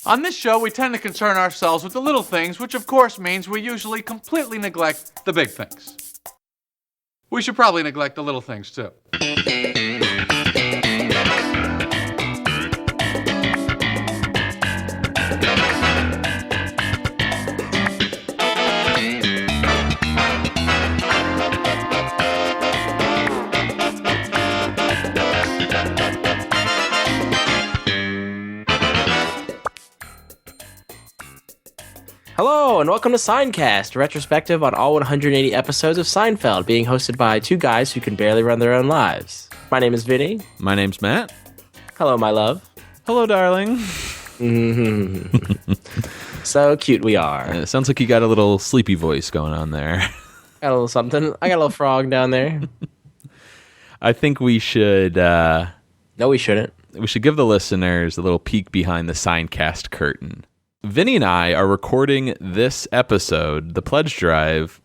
On this show, we tend to concern ourselves with the little things, which of course means we usually completely neglect the big things. We should probably neglect the little things, too. Hello, and welcome to Seincast, a retrospective on all 180 episodes of Seinfeld, being hosted by two guys who can barely run their own lives. My name is Vinnie. My name's Matt. Hello, my love. Hello, darling. So cute we are. It sounds like you got a little sleepy voice going on there. Got a little something. I got a little frog down there. I think we should... No, we shouldn't. We should give the listeners a little peek behind the Seincast curtain. Vinny and I are recording this episode, The Pledge Drive,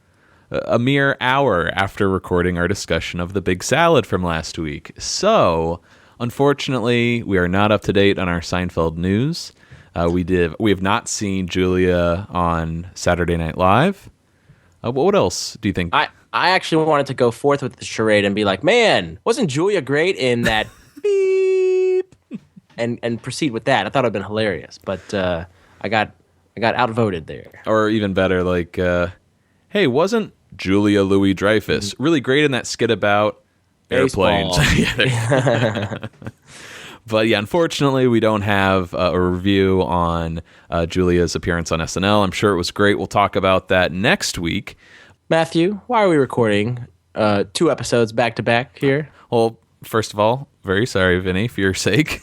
a mere hour after recording our discussion of the big salad from last week. So, unfortunately, we are not up to date on our Seinfeld news. We have not seen Julia on Saturday Night Live. What else do you think? I actually wanted to go forth with the charade and be like, man, wasn't Julia great in that beep? And proceed with that. I thought it would have been hilarious, but... I got outvoted there. Or even better, like, hey, wasn't Julia Louis-Dreyfus really great in that skit about airplanes? But yeah, unfortunately, we don't have a review on Julia's appearance on SNL. I'm sure it was great. We'll talk about that next week. Matthew, why are we recording 2 episodes back-to-back here? Well, first of all, very sorry, Vinny, for your sake.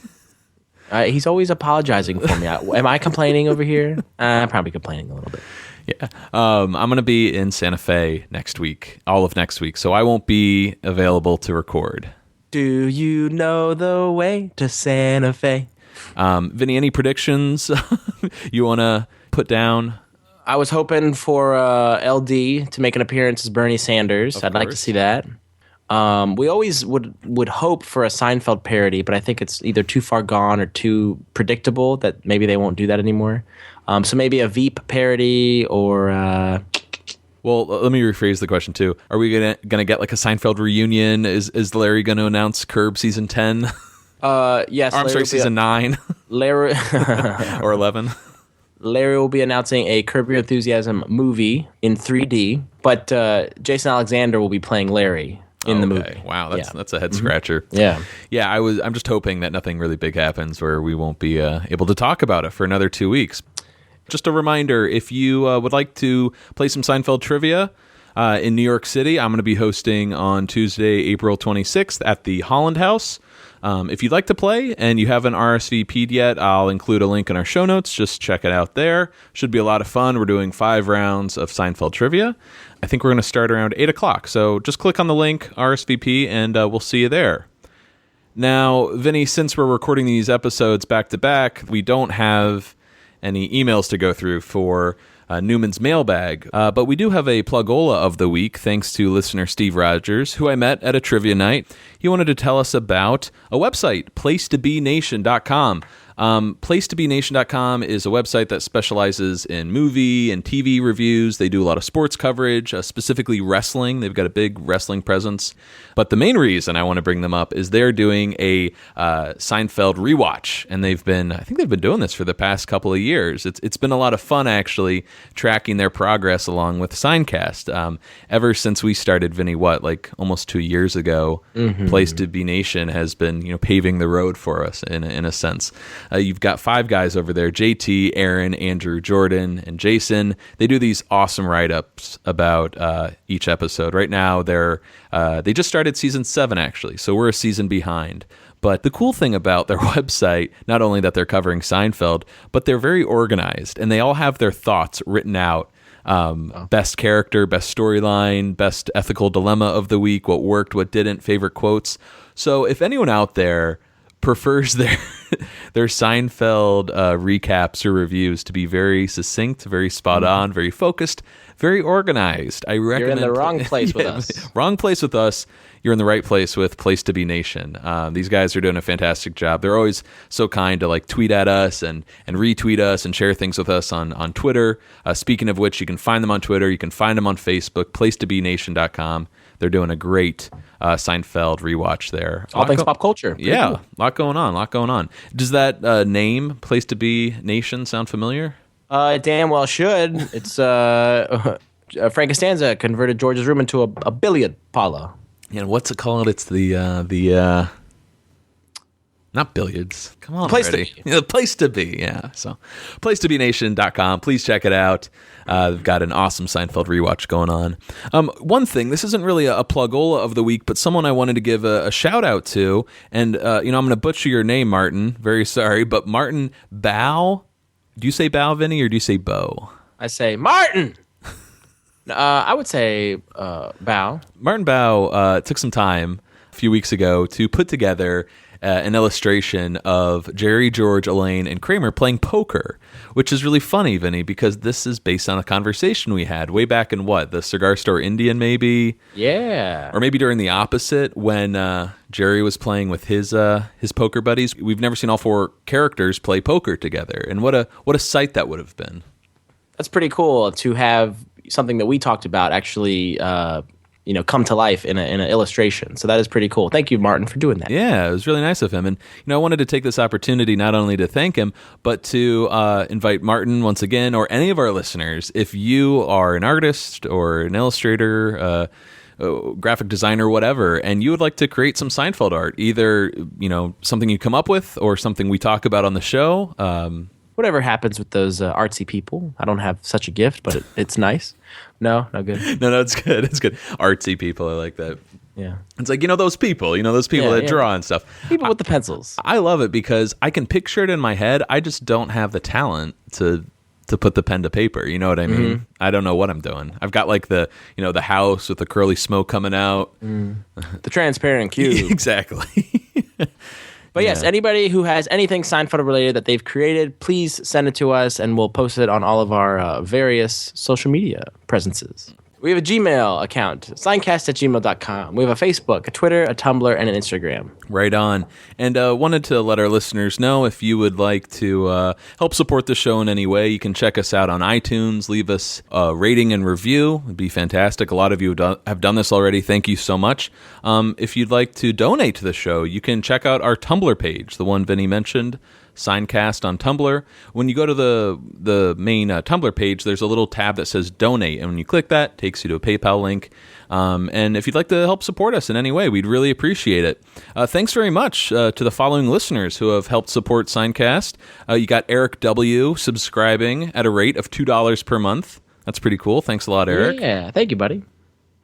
He's always apologizing for me. Am I complaining over here? I'm probably complaining a little bit. Yeah. I'm going to be in Santa Fe next week, all of next week, so I won't be available to record. Do you know the way to Santa Fe? Vinny, any predictions you want to put down? I was hoping for LD to make an appearance as Bernie Sanders. I'd like to see that. We always would hope for a Seinfeld parody, but I think it's either too far gone or too predictable that maybe they won't do that anymore. So maybe a Veep parody or... Well, let me rephrase the question too. Are we gonna get like a Seinfeld reunion? Is Larry going to announce Curb season 10? Yes. I'm sorry, season 9? Larry... or 11? Larry will be announcing a Curb Your Enthusiasm movie in 3D, but Jason Alexander will be playing Larry in the movie. Wow, that's a head scratcher. Yeah. Yeah, I'm just hoping that nothing really big happens where we won't be able to talk about it for another 2 weeks. Just a reminder, if you would like to play some Seinfeld trivia in New York City, I'm going to be hosting on Tuesday, April 26th at the Holland House. If you'd like to play and you haven't RSVP'd yet, I'll include a link in our show notes. Just check it out there. Should be a lot of fun. We're doing 5 rounds of Seinfeld trivia. I think we're going to start around 8 o'clock. So just click on the link, RSVP, and we'll see you there. Now, Vinny, since we're recording these episodes back to back, we don't have any emails to go through for Newman's mailbag, but we do have a plugola of the week thanks to listener Steve Rogers, who I met at a trivia night. He wanted to tell us about a website, placetobenation.com. Placetobenation.com is a website that specializes in movie and TV reviews. They do a lot of sports coverage, specifically wrestling. They've got a big wrestling presence. But the main reason I want to bring them up is they're doing a Seinfeld rewatch, and I think they've been doing this for the past couple of years. It's been a lot of fun, actually, tracking their progress along with Seincast. Ever since we started, Vinny, almost 2 years ago, Place to Be Nation has been, paving the road for us in a sense. You've got 5 guys over there, JT, Aaron, Andrew, Jordan, and Jason. They do these awesome write-ups about each episode. Right now, they just started season 7, actually, so we're a season behind. But the cool thing about their website, not only that they're covering Seinfeld, but they're very organized, and they all have their thoughts written out. Best character, best storyline, best ethical dilemma of the week, what worked, what didn't, favorite quotes. So if anyone out there prefers their Seinfeld recaps or reviews to be very succinct, very spot on, very focused, very organized. I recommend. You're in the wrong place with us. Wrong place with us. You're in the right place with Place to Be Nation. These guys are doing a fantastic job. They're always so kind to like tweet at us and retweet us and share things with us on Twitter. Speaking of which, you can find them on Twitter. You can find them on Facebook, placetobenation.com. They're doing a great Seinfeld rewatch there. All things pop culture. Pretty Yeah, cool. lot going on. Does that name, Place to Be Nation, sound familiar? It damn well should. It's Frank Costanza converted George's room into a billiard parlor. And what's it called? It's the not billiards. Come on, Place to already. be. Yeah, the place to be. Yeah. So, placetobenation.com. Please check it out. They've got an awesome Seinfeld rewatch going on. One thing, this isn't really a plug-ola of the week, but someone I wanted to give a shout out to, and I'm going to butcher your name, Martin. Very sorry, but Martin Bow. Do you say Bow, Vinny, or do you say Bo? I say Martin. I would say Bow. Martin Bow took some time a few weeks ago to put together an illustration of Jerry, George, Elaine, and Kramer playing poker, which is really funny, Vinny, because this is based on a conversation we had way back in the Cigar Store Indian, maybe? Yeah. Or maybe during the opposite, when Jerry was playing with his poker buddies. We've never seen all four characters play poker together, and what a sight that would have been. That's pretty cool to have something that we talked about actually come to life in an illustration. So that is pretty cool. Thank you, Martin, for doing that. Yeah, it was really nice of him. And I wanted to take this opportunity not only to thank him, but to invite Martin once again, or any of our listeners, if you are an artist or an illustrator, graphic designer, whatever, and you would like to create some Seinfeld art, either something you come up with or something we talk about on the show. Whatever happens with those artsy people. I don't have such a gift, but it's nice. No good. No, it's good. It's good. Artsy people, I like that. Yeah. It's like, those people that draw and stuff. People with the pencils. I love it because I can picture it in my head. I just don't have the talent to put the pen to paper. You know what I mean? Mm-hmm. I don't know what I'm doing. I've got like the house with the curly smoke coming out. The transparent cube. Exactly. But yes, anybody who has anything Seinfeld related that they've created, please send it to us, and we'll post it on all of our various social media presences. We have a Gmail account, Seincast@gmail.com. We have a Facebook, a Twitter, a Tumblr, and an Instagram. Right on. And wanted to let our listeners know, if you would like to help support the show in any way, you can check us out on iTunes. Leave us a rating and review. It'd be fantastic. A lot of you have done this already. Thank you so much. If you'd like to donate to the show, you can check out our Tumblr page, the one Vinny mentioned, Seincast on Tumblr. When you go to the main Tumblr page, there's a little tab that says donate, and when you click that, it takes you to a PayPal link. And if you'd like to help support us in any way, we'd really appreciate it. Thanks very much to the following listeners who have helped support Seincast. You got Eric W. subscribing at a rate of $2 per month. That's pretty cool. Thanks a lot, Eric. Yeah, thank you, buddy.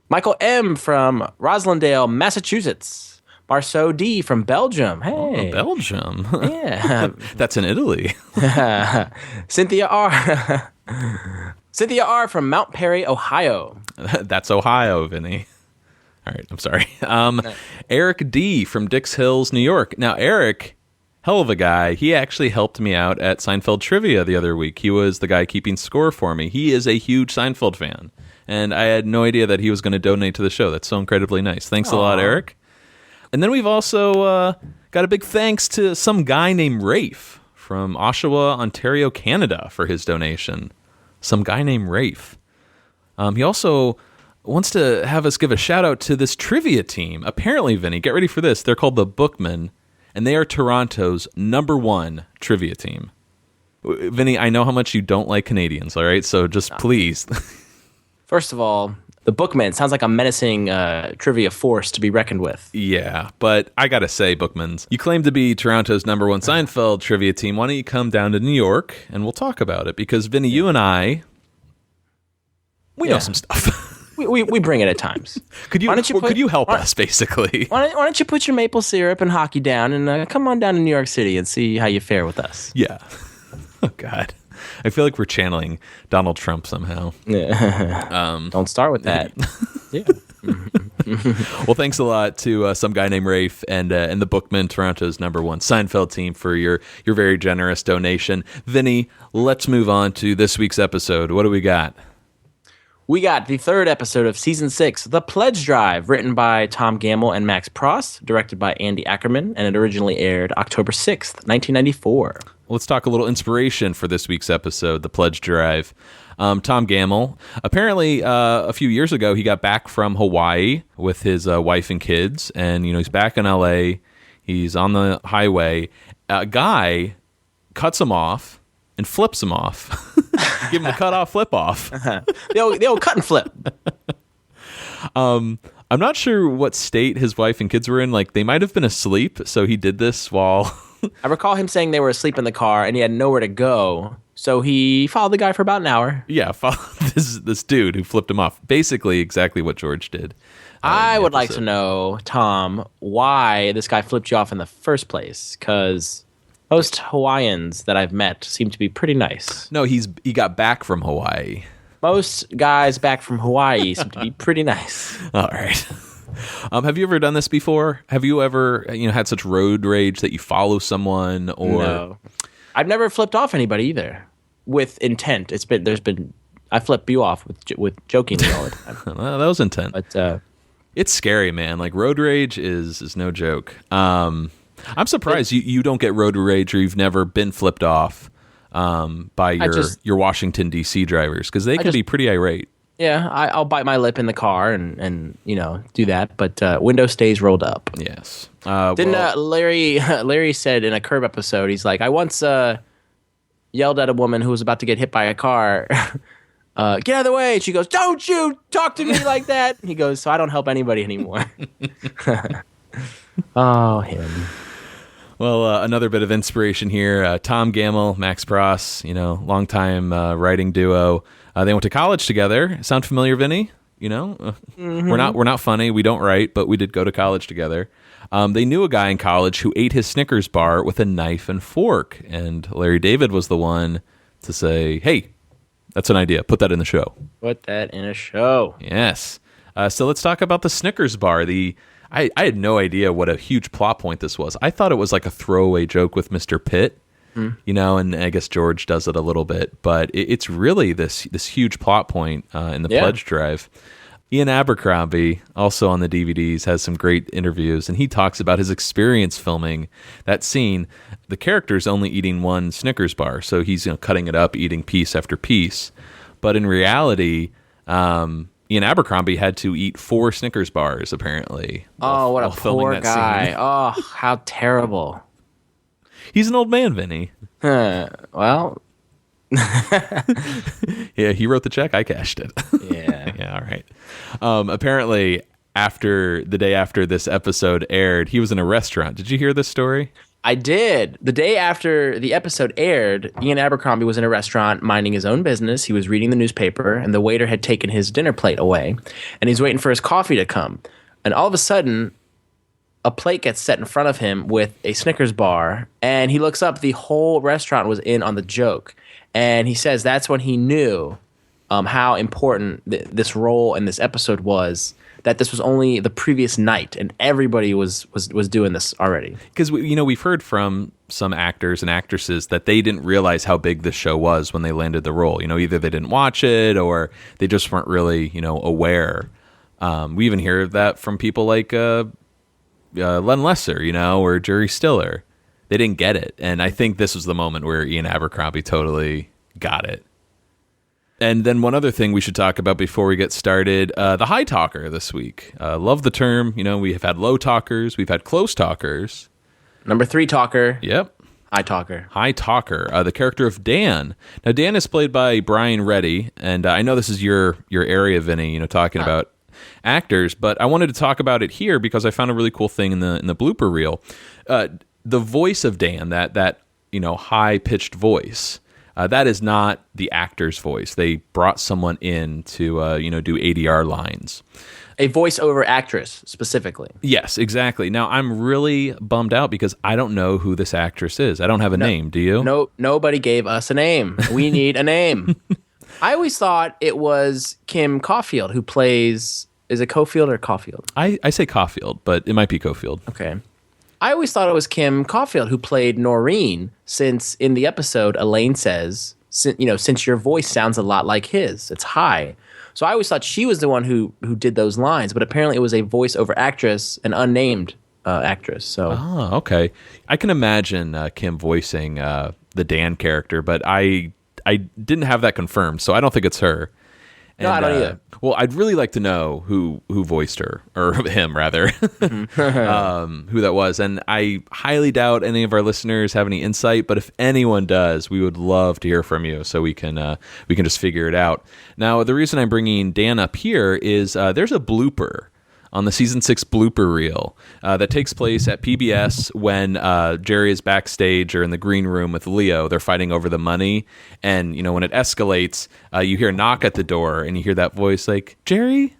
Michael M. from Roslindale, Massachusetts. Marceau D. from Belgium. Hey. Oh, Belgium. Yeah. That's in Italy. Cynthia R. Cynthia R. from Mount Perry, Ohio. That's Ohio, Vinny. All right, I'm sorry. Eric D. from Dix Hills, New York. Now, Eric, hell of a guy. He actually helped me out at Seinfeld Trivia the other week. He was the guy keeping score for me. He is a huge Seinfeld fan, and I had no idea that he was going to donate to the show. That's so incredibly nice. Thanks a lot, Eric. And then we've also got a big thanks to some guy named Rafe from Oshawa, Ontario, Canada, for his donation. Some guy named Rafe. He also wants to have us give a shout out to this trivia team. Apparently, Vinny, get ready for this. They're called the Bookmen, and they are Toronto's #1 trivia team. Vinny, I know how much you don't like Canadians, all right? So just please. First of all, the Bookman sounds like a menacing trivia force to be reckoned with. Yeah, but I gotta say, Bookmans, you claim to be Toronto's #1 Seinfeld trivia team. Why don't you come down to New York and we'll talk about it? Because, Vinny, you and I, we know some stuff. we bring it at times. Could you help us, basically? Why don't you put your maple syrup and hockey down and come on down to New York City and see how you fare with us? Yeah. Oh, God. I feel like we're channeling Donald Trump somehow. Yeah. Don't start with that. Yeah. Well, thanks a lot to some guy named Rafe and the Bookman, Toronto's #1 Seinfeld team, for your very generous donation. Vinny, let's move on to this week's episode. What do we got? We got the third episode of Season 6, The Pledge Drive, written by Tom Gamble and Max Pross, directed by Andy Ackerman, and it originally aired October 6th, 1994. Let's talk a little inspiration for this week's episode, The Pledge Drive. Tom Gamble, apparently a few years ago, he got back from Hawaii with his wife and kids, and he's back in L.A., he's on the highway. A guy cuts him off and flips him off. Give him a cut-off flip-off. The old cut and flip. I'm not sure what state his wife and kids were in. Like, they might have been asleep, so he did this while... I recall him saying they were asleep in the car, and he had nowhere to go, so he followed the guy for about an hour. Yeah, this dude who flipped him off. Basically exactly what George did. I would like to know, Tom, why this guy flipped you off in the first place, because... most Hawaiians that I've met seem to be pretty nice. No, he got back from Hawaii. Most guys back from Hawaii seem to be pretty nice. All right. Have you ever done this before? Have you ever had such road rage that you follow someone or? No. I've never flipped off anybody either with intent. I flip you off with jokingly all the time. Well, that was intent. But it's scary, man. Like, road rage is no joke. I'm surprised you don't get road rage, or you've never been flipped off by your Washington, D.C. drivers, because they can be pretty irate. Yeah, I'll bite my lip in the car and do that, but window stays rolled up. Yes. Larry said in a Curb episode, he's like, I once yelled at a woman who was about to get hit by a car, get out of the way. And she goes, don't you talk to me like that. He goes, so I don't help anybody anymore. Oh, him. Well, another bit of inspiration here. Tom Gamble, Max Pross, longtime writing duo. They went to college together. Sound familiar, Vinny? Mm-hmm. We're not funny. We don't write, but we did go to college together. They knew a guy in college who ate his Snickers bar with a knife and fork, and Larry David was the one to say, "Hey, that's an idea. Put that in the show." Put that in a show. Yes. So let's talk about the Snickers bar. I had no idea what a huge plot point this was. I thought it was like a throwaway joke with Mr. Pitt, and I guess George does it a little bit, but it's really this huge plot point in the Pledge Drive. Ian Abercrombie, also on the DVDs, has some great interviews, and he talks about his experience filming that scene. The character's only eating one Snickers bar, so he's cutting it up, eating piece after piece. But in reality, Ian Abercrombie had to eat 4 Snickers bars, apparently. What a poor guy. Scene. Oh, how terrible. He's an old man, Vinny. Well. Yeah, he wrote the check. I cashed it. Yeah. Yeah, all right. Apparently, the day after this episode aired, he was in a restaurant. Did you hear this story? I did. The day after the episode aired, Ian Abercrombie was in a restaurant minding his own business. He was reading the newspaper, and the waiter had taken his dinner plate away, and he's waiting for his coffee to come. And all of a sudden, a plate gets set in front of him with a Snickers bar, and he looks up. The whole restaurant was in on the joke, and he says that's when he knew how important this role in this episode was. That this was only the previous night, and everybody was doing this already. Because we've heard from some actors and actresses that they didn't realize how big this show was when they landed the role. Either they didn't watch it or they just weren't really aware. We even hear that from people like Len Lesser, or Jerry Stiller. They didn't get it, and I think this was the moment where Ian Abercrombie totally got it. And then one other thing we should talk about before we get started, the high talker this week. Love the term. We have had low talkers. We've had close talkers. Number 3 talker. Yep. High talker. High talker. The character of Dan. Now, Dan is played by Brian Reddy. And I know this is your area, Vinny, talking about actors. But I wanted to talk about it here because I found a really cool thing in the blooper reel. The voice of Dan, that high-pitched voice, that is not the actor's voice. They brought someone in to, do ADR lines. A voiceover actress, specifically. Yes, exactly. Now, I'm really bummed out because I don't know who this actress is. I don't have a name. Do you? No, nobody gave us a name. We need a name. I always thought it was Kim Coffield who plays Is it Coffield or Coffield? I say Coffield, but it might be Coffield. Okay. I always thought it was Kim Coffield who played Noreen, since in the episode Elaine says, since your voice sounds a lot like his, it's high. So I always thought she was the one who did those lines, but apparently it was a voiceover actress, an unnamed actress. So okay. I can imagine Kim voicing the Dan character, but I didn't have that confirmed, so I don't think it's her. And, no, I don't either. Well, I'd really like to know who voiced her, or him rather, who that was. And I highly doubt any of our listeners have any insight. But if anyone does, we would love to hear from you, so we can just figure it out. Now, the reason I'm bringing Dan up here is there's a blooper on the season 6 blooper reel that takes place at PBS when Jerry is backstage or in the green room with Leo. They're fighting over the money, and when it escalates, you hear a knock at the door, and you hear that voice like, "Jerry,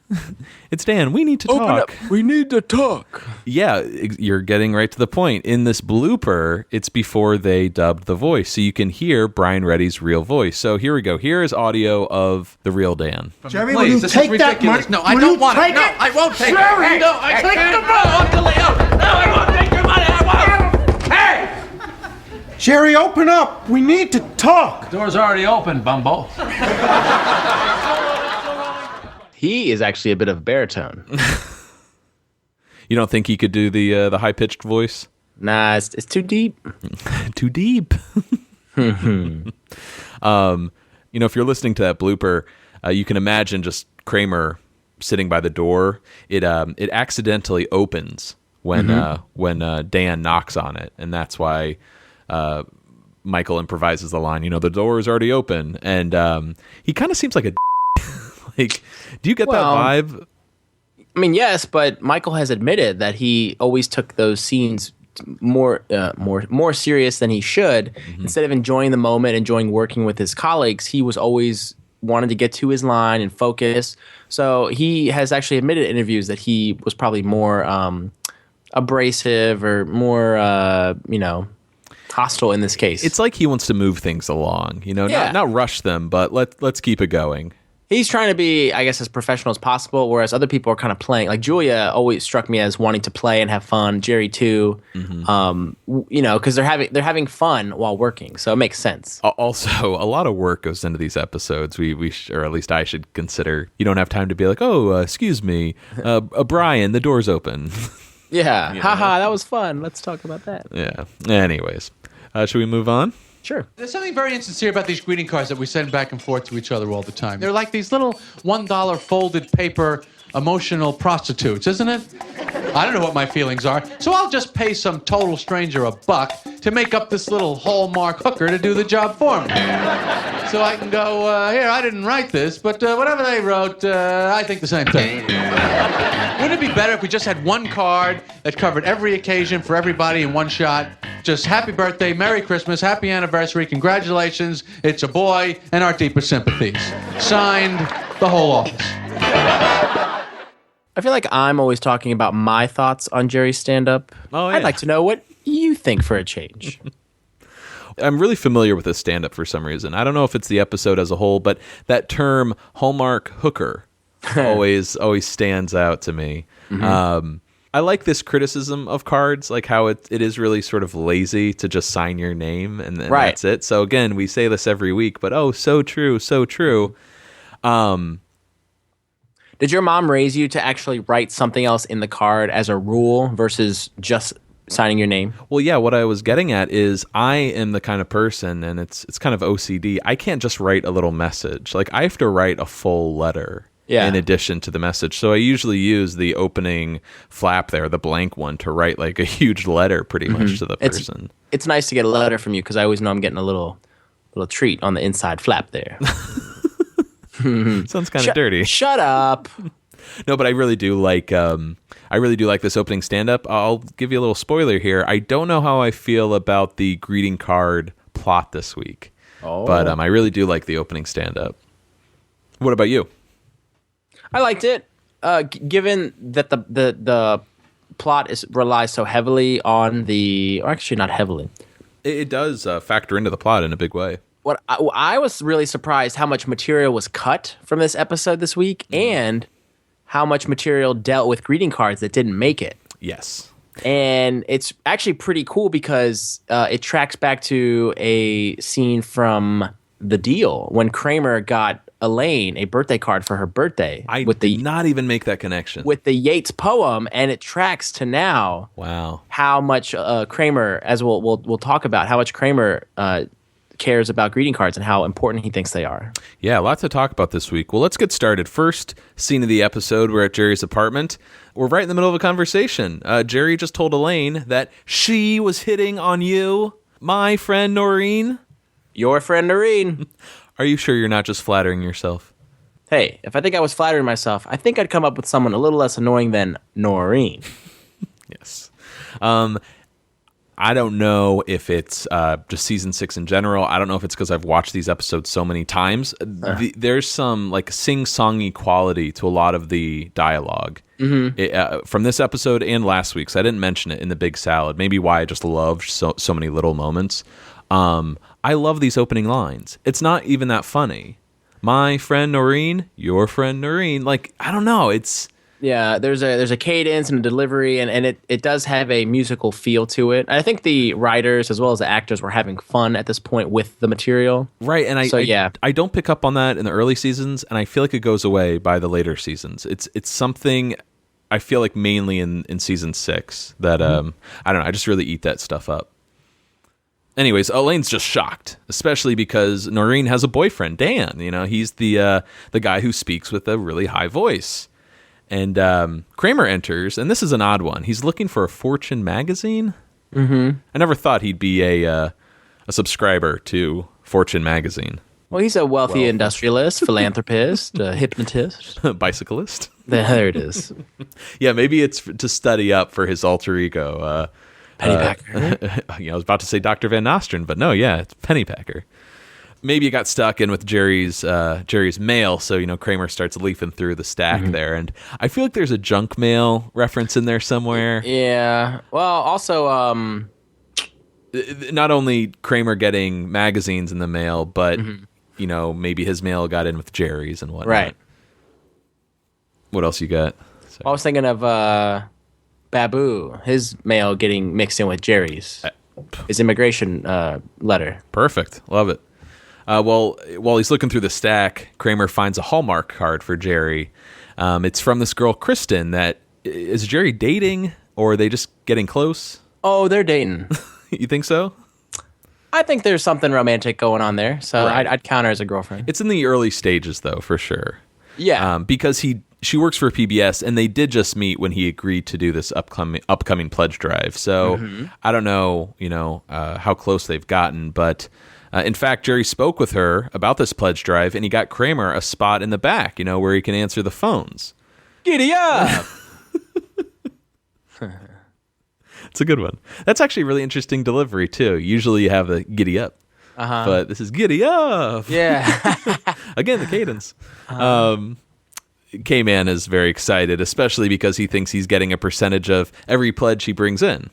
it's Dan. We need to talk. Open up. We need to talk." Yeah, you're getting right to the point. In this blooper, it's before they dubbed the voice, so you can hear Brian Reddy's real voice. So here we go. Here is audio of the real Dan. Jerry, will you take that money? No, I don't want it. No, I won't take it. Jerry! No, I take the money. Uncle Leo. No, I won't take your money. I won't. Hey! Jerry, open up. We need to talk. Door's already open, Bumbo. He is actually a bit of baritone. You don't think he could do the high pitched voice? Nah, it's too deep. Too deep. If you're listening to that blooper, you can imagine just Kramer sitting by the door. It accidentally opens when Dan knocks on it, and that's why Michael improvises the line. The door is already open, and he kind of seems like a like. Do you get that vibe? I mean, yes, but Michael has admitted that he always took those scenes more serious than he should. Mm-hmm. Instead of enjoying the moment, enjoying working with his colleagues, he was always wanted to get to his line and focus. So he has actually admitted in interviews that he was probably more abrasive or more, hostile in this case. It's like he wants to move things along, not rush them, but let's keep it going. He's trying to be, I guess, as professional as possible, whereas other people are kind of playing. Like Julia always struck me as wanting to play and have fun. Jerry too, because they're having fun while working, so it makes sense. Also, a lot of work goes into these episodes. We or at least I should consider. You don't have time to be like, excuse me, Brian, the door's open. Yeah, haha, that was fun. Let's talk about that. Yeah. Anyways, should we move on? Sure. There's something very insincere about these greeting cards that we send back and forth to each other all the time. They're like these little $1 folded paper emotional prostitutes, isn't it? I don't know what my feelings are, so I'll just pay some total stranger $1 to make up this little Hallmark hooker to do the job for me. So I can go, here, I didn't write this, but whatever they wrote, I think the same thing. Wouldn't it be better if we just had one card that covered every occasion for everybody in one shot? Just happy birthday, Merry Christmas, happy anniversary, congratulations, it's a boy, and our deepest sympathies. Signed, the whole office. I feel like I'm always talking about my thoughts on Jerry's stand-up. Oh, yeah. I'd like to know what you think for a change. I'm really familiar with this stand-up for some reason. I don't know if it's the episode as a whole, but that term Hallmark hooker always stands out to me. Mm-hmm. I like this criticism of cards, like how it is really sort of lazy to just sign your name and right. That's it. So again, we say this every week, but so true, so true. Did your mom raise you to actually write something else in the card as a rule versus just signing your name? Well, yeah, what I was getting at is I am the kind of person, and it's kind of OCD. I can't just write a little message. Like, I have to write a full letter. Yeah. In addition to the message. So I usually use the opening flap there, the blank one, to write like a huge letter pretty much to the person. It's nice to get a letter from you because I always know I'm getting a little treat on the inside flap there. Sounds kind of dirty. Shut up. No, but I really do like this opening stand-up. I'll give you a little spoiler here. I don't know how I feel about the greeting card plot this week. But I really do like the opening stand-up. What about you? I liked it, given that the plot relies so heavily on or actually not heavily. It does factor into the plot in a big way. What I was really surprised how much material was cut from this episode this week, and how much material dealt with greeting cards that didn't make it. Yes. And it's actually pretty cool because it tracks back to a scene from The Deal when Kramer got Elaine a birthday card for her birthday. I did not even make that connection. With the Yeats poem, and it tracks to now. Wow. How much Kramer, as we'll talk about, how much Kramer cares about greeting cards and how important he thinks they are. Yeah, lots to talk about this week. Well, let's get started. First scene of the episode, we're at Jerry's apartment. We're right in the middle of a conversation. Jerry just told Elaine that she was hitting on you, my friend Noreen. Your friend Noreen. Are you sure you're not just flattering yourself? Hey, if I think I was flattering myself, I think I'd come up with someone a little less annoying than Noreen. Yes. I don't know if it's just season 6 in general. I don't know if it's because I've watched these episodes so many times. There's some like sing-songy quality to a lot of the dialogue from this episode and last week's. I didn't mention it in the big salad. Maybe why I just loved so many little moments. I love these opening lines. It's not even that funny. My friend Noreen, your friend Noreen. Like, I don't know. It's... Yeah, there's a cadence and a delivery, and it does have a musical feel to it. I think the writers as well as the actors were having fun at this point with the material. Right, and I don't pick up on that in the early seasons, and I feel like it goes away by the later seasons. It's something I feel like mainly in season 6 that I don't know, I just really eat that stuff up. Anyways, Elaine's just shocked, especially because Noreen has a boyfriend, Dan. You know, he's the guy who speaks with a really high voice. And Kramer enters, and this is an odd one. He's looking for a Fortune magazine. Mm-hmm. I never thought he'd be a subscriber to Fortune magazine. Well, he's a wealthy industrialist, philanthropist, hypnotist. Bicyclist. There it is. Yeah, maybe it's to study up for his alter ego. Pennypacker. I was about to say Dr. Van Nostrand, but no, yeah, it's Pennypacker. Maybe it got stuck in with Jerry's mail, so Kramer starts leafing through the stack there, and I feel like there's a junk mail reference in there somewhere. Yeah. Well, also, not only Kramer getting magazines in the mail, but maybe his mail got in with Jerry's and whatnot. Right. What else you got? Sorry. I was thinking of Babu, his mail getting mixed in with Jerry's, his immigration letter. Perfect. Love it. Well, while he's looking through the stack, Kramer finds a Hallmark card for Jerry. It's from this girl, Kristen, that is Jerry dating, or are they just getting close? Oh, they're dating. You think so? I think there's something romantic going on there, so right. I'd count her as a girlfriend. It's in the early stages, though, for sure. Yeah. Because she works for PBS, and they did just meet when he agreed to do this upcoming pledge drive. So I don't know, how close they've gotten, but... in fact, Jerry spoke with her about this pledge drive, and he got Kramer a spot in the back, where he can answer the phones. Giddy up! It's a good one. That's actually a really interesting delivery, too. Usually you have the giddy up, but this is giddy up. Yeah. Again, the cadence. K-Man is very excited, especially because he thinks he's getting a percentage of every pledge he brings in.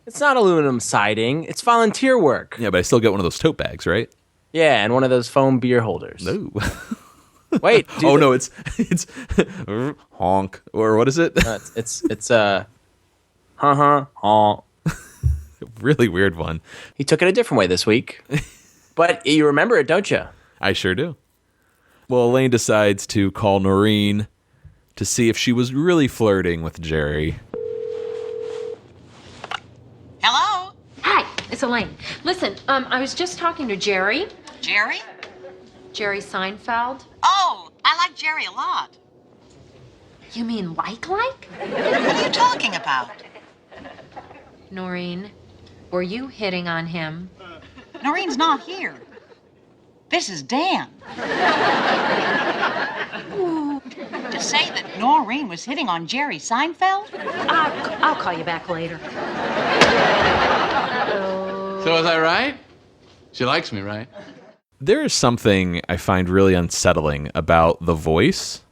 It's not aluminum siding. It's volunteer work. Yeah, but I still get one of those tote bags, right? Yeah, and one of those foam beer holders. No. Wait. No, it's honk, or what is it? It's honk. Really weird one. He took it a different way this week, but you remember it, don't you? I sure do. Well, Elaine decides to call Noreen to see if she was really flirting with Jerry. Hello? Hi, it's Elaine. Listen, I was just talking to Jerry. Jerry? Jerry Seinfeld. Oh, I like Jerry a lot. You mean like? What are you talking about? Noreen, were you hitting on him? Noreen's not here. This is Dan. To say that Noreen was hitting on Jerry Seinfeld? I'll call you back later. So was I right? She likes me, right? There is something I find really unsettling about the voice,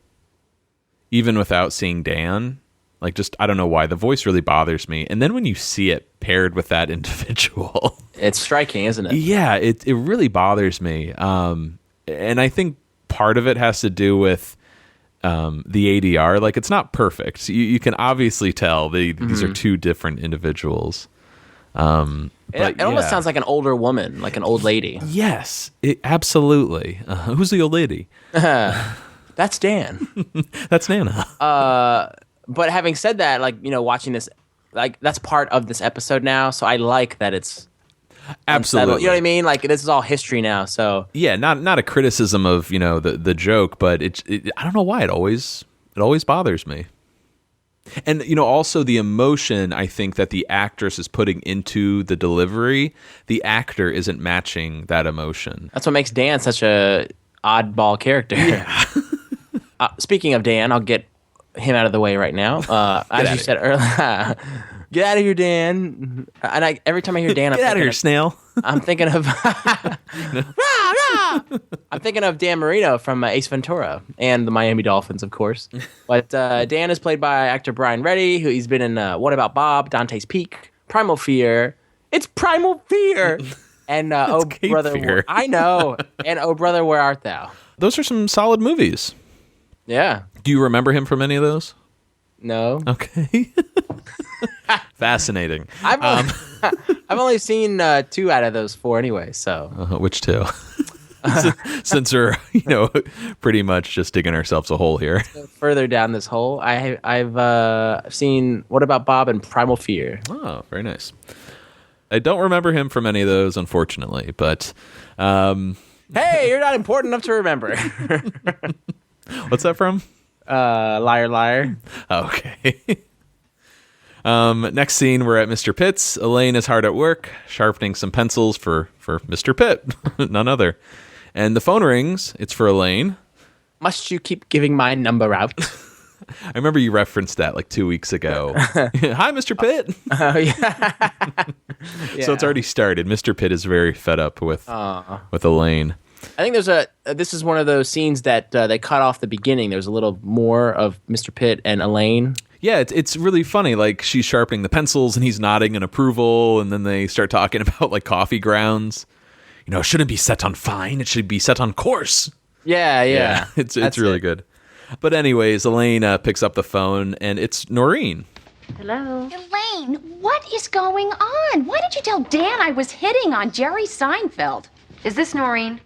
even without seeing Dan. Like, just, I don't know why. The voice really bothers me. And then when you see it paired with that individual... It's striking, isn't it? Yeah, it really bothers me. And I think part of it has to do with the ADR. Like, it's not perfect. You can obviously tell these are two different individuals. It almost sounds like an older woman, like an old lady. Yes, absolutely. Who's the old lady? That's Dan. That's Nana. But having said that, like, watching this, like, that's part of this episode now. So I like that it's absolutely unsettled. You know what I mean? Like, this is all history now. So yeah, not a criticism of the joke, but I don't know why it always bothers me. And also the emotion I think that the actress is putting into the delivery, the actor isn't matching that emotion. That's what makes Dan such a oddball character. Yeah. Speaking of Dan, I'll get him out of the way right now. As you said earlier, get out of here, Dan. And every time I hear Dan, get out of here, snail. I'm thinking of I'm thinking of Dan Marino from Ace Ventura and the Miami Dolphins, of course. But Dan is played by actor Brian Reddy, who he's been in What About Bob, Dante's Peak, Primal Fear. It's Primal Fear. And Oh Brother, Fear. I know. And Oh Brother, Where Art Thou? Those are some solid movies. Yeah. Do you remember him from any of those? No. Okay. Fascinating. I've only seen 2 out of those 4 anyway. So which 2? Since we're pretty much just digging ourselves a hole here. Further down this hole, I've seen What About Bob and Primal Fear. Oh, very nice. I don't remember him from any of those, unfortunately. But hey, you're not important enough to remember. What's that from? Liar, Liar. Okay. Next scene, we're at Mr. Pitt's. Elaine is hard at work, sharpening some pencils for Mr. Pitt, none other. And the phone rings. It's for Elaine. Must you keep giving my number out? I remember you referenced that like 2 weeks ago. Hi, Mr. Pitt. Oh, yeah. So it's already started. Mr. Pitt is very fed up with Elaine. I think this is one of those scenes that they cut off the beginning. There's a little more of Mr. Pitt and Elaine. Yeah, it's really funny. Like, she's sharpening the pencils and he's nodding in approval, and then they start talking about like coffee grounds. It shouldn't be set on fine. It should be set on coarse. Yeah. It's really good. But anyways, Elaine picks up the phone and it's Noreen. Hello? Elaine, what is going on? Why did you tell Dan I was hitting on Jerry Seinfeld? Is this Noreen?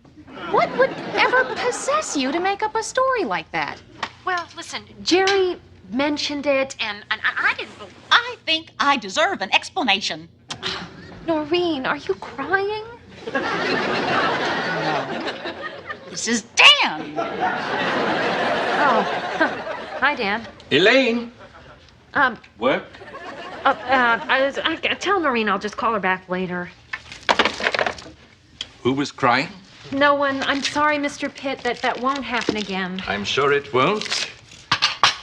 What would ever possess you to make up a story like that? Well, listen, Jerry mentioned it, and I didn't believe. I think I deserve an explanation. Noreen, are you crying? This is Dan. Oh, hi, Dan. Elaine! Work? I tell Noreen I'll just call her back later. Who was crying? No one. I'm sorry, Mr. Pitt, that won't happen again. I'm sure it won't.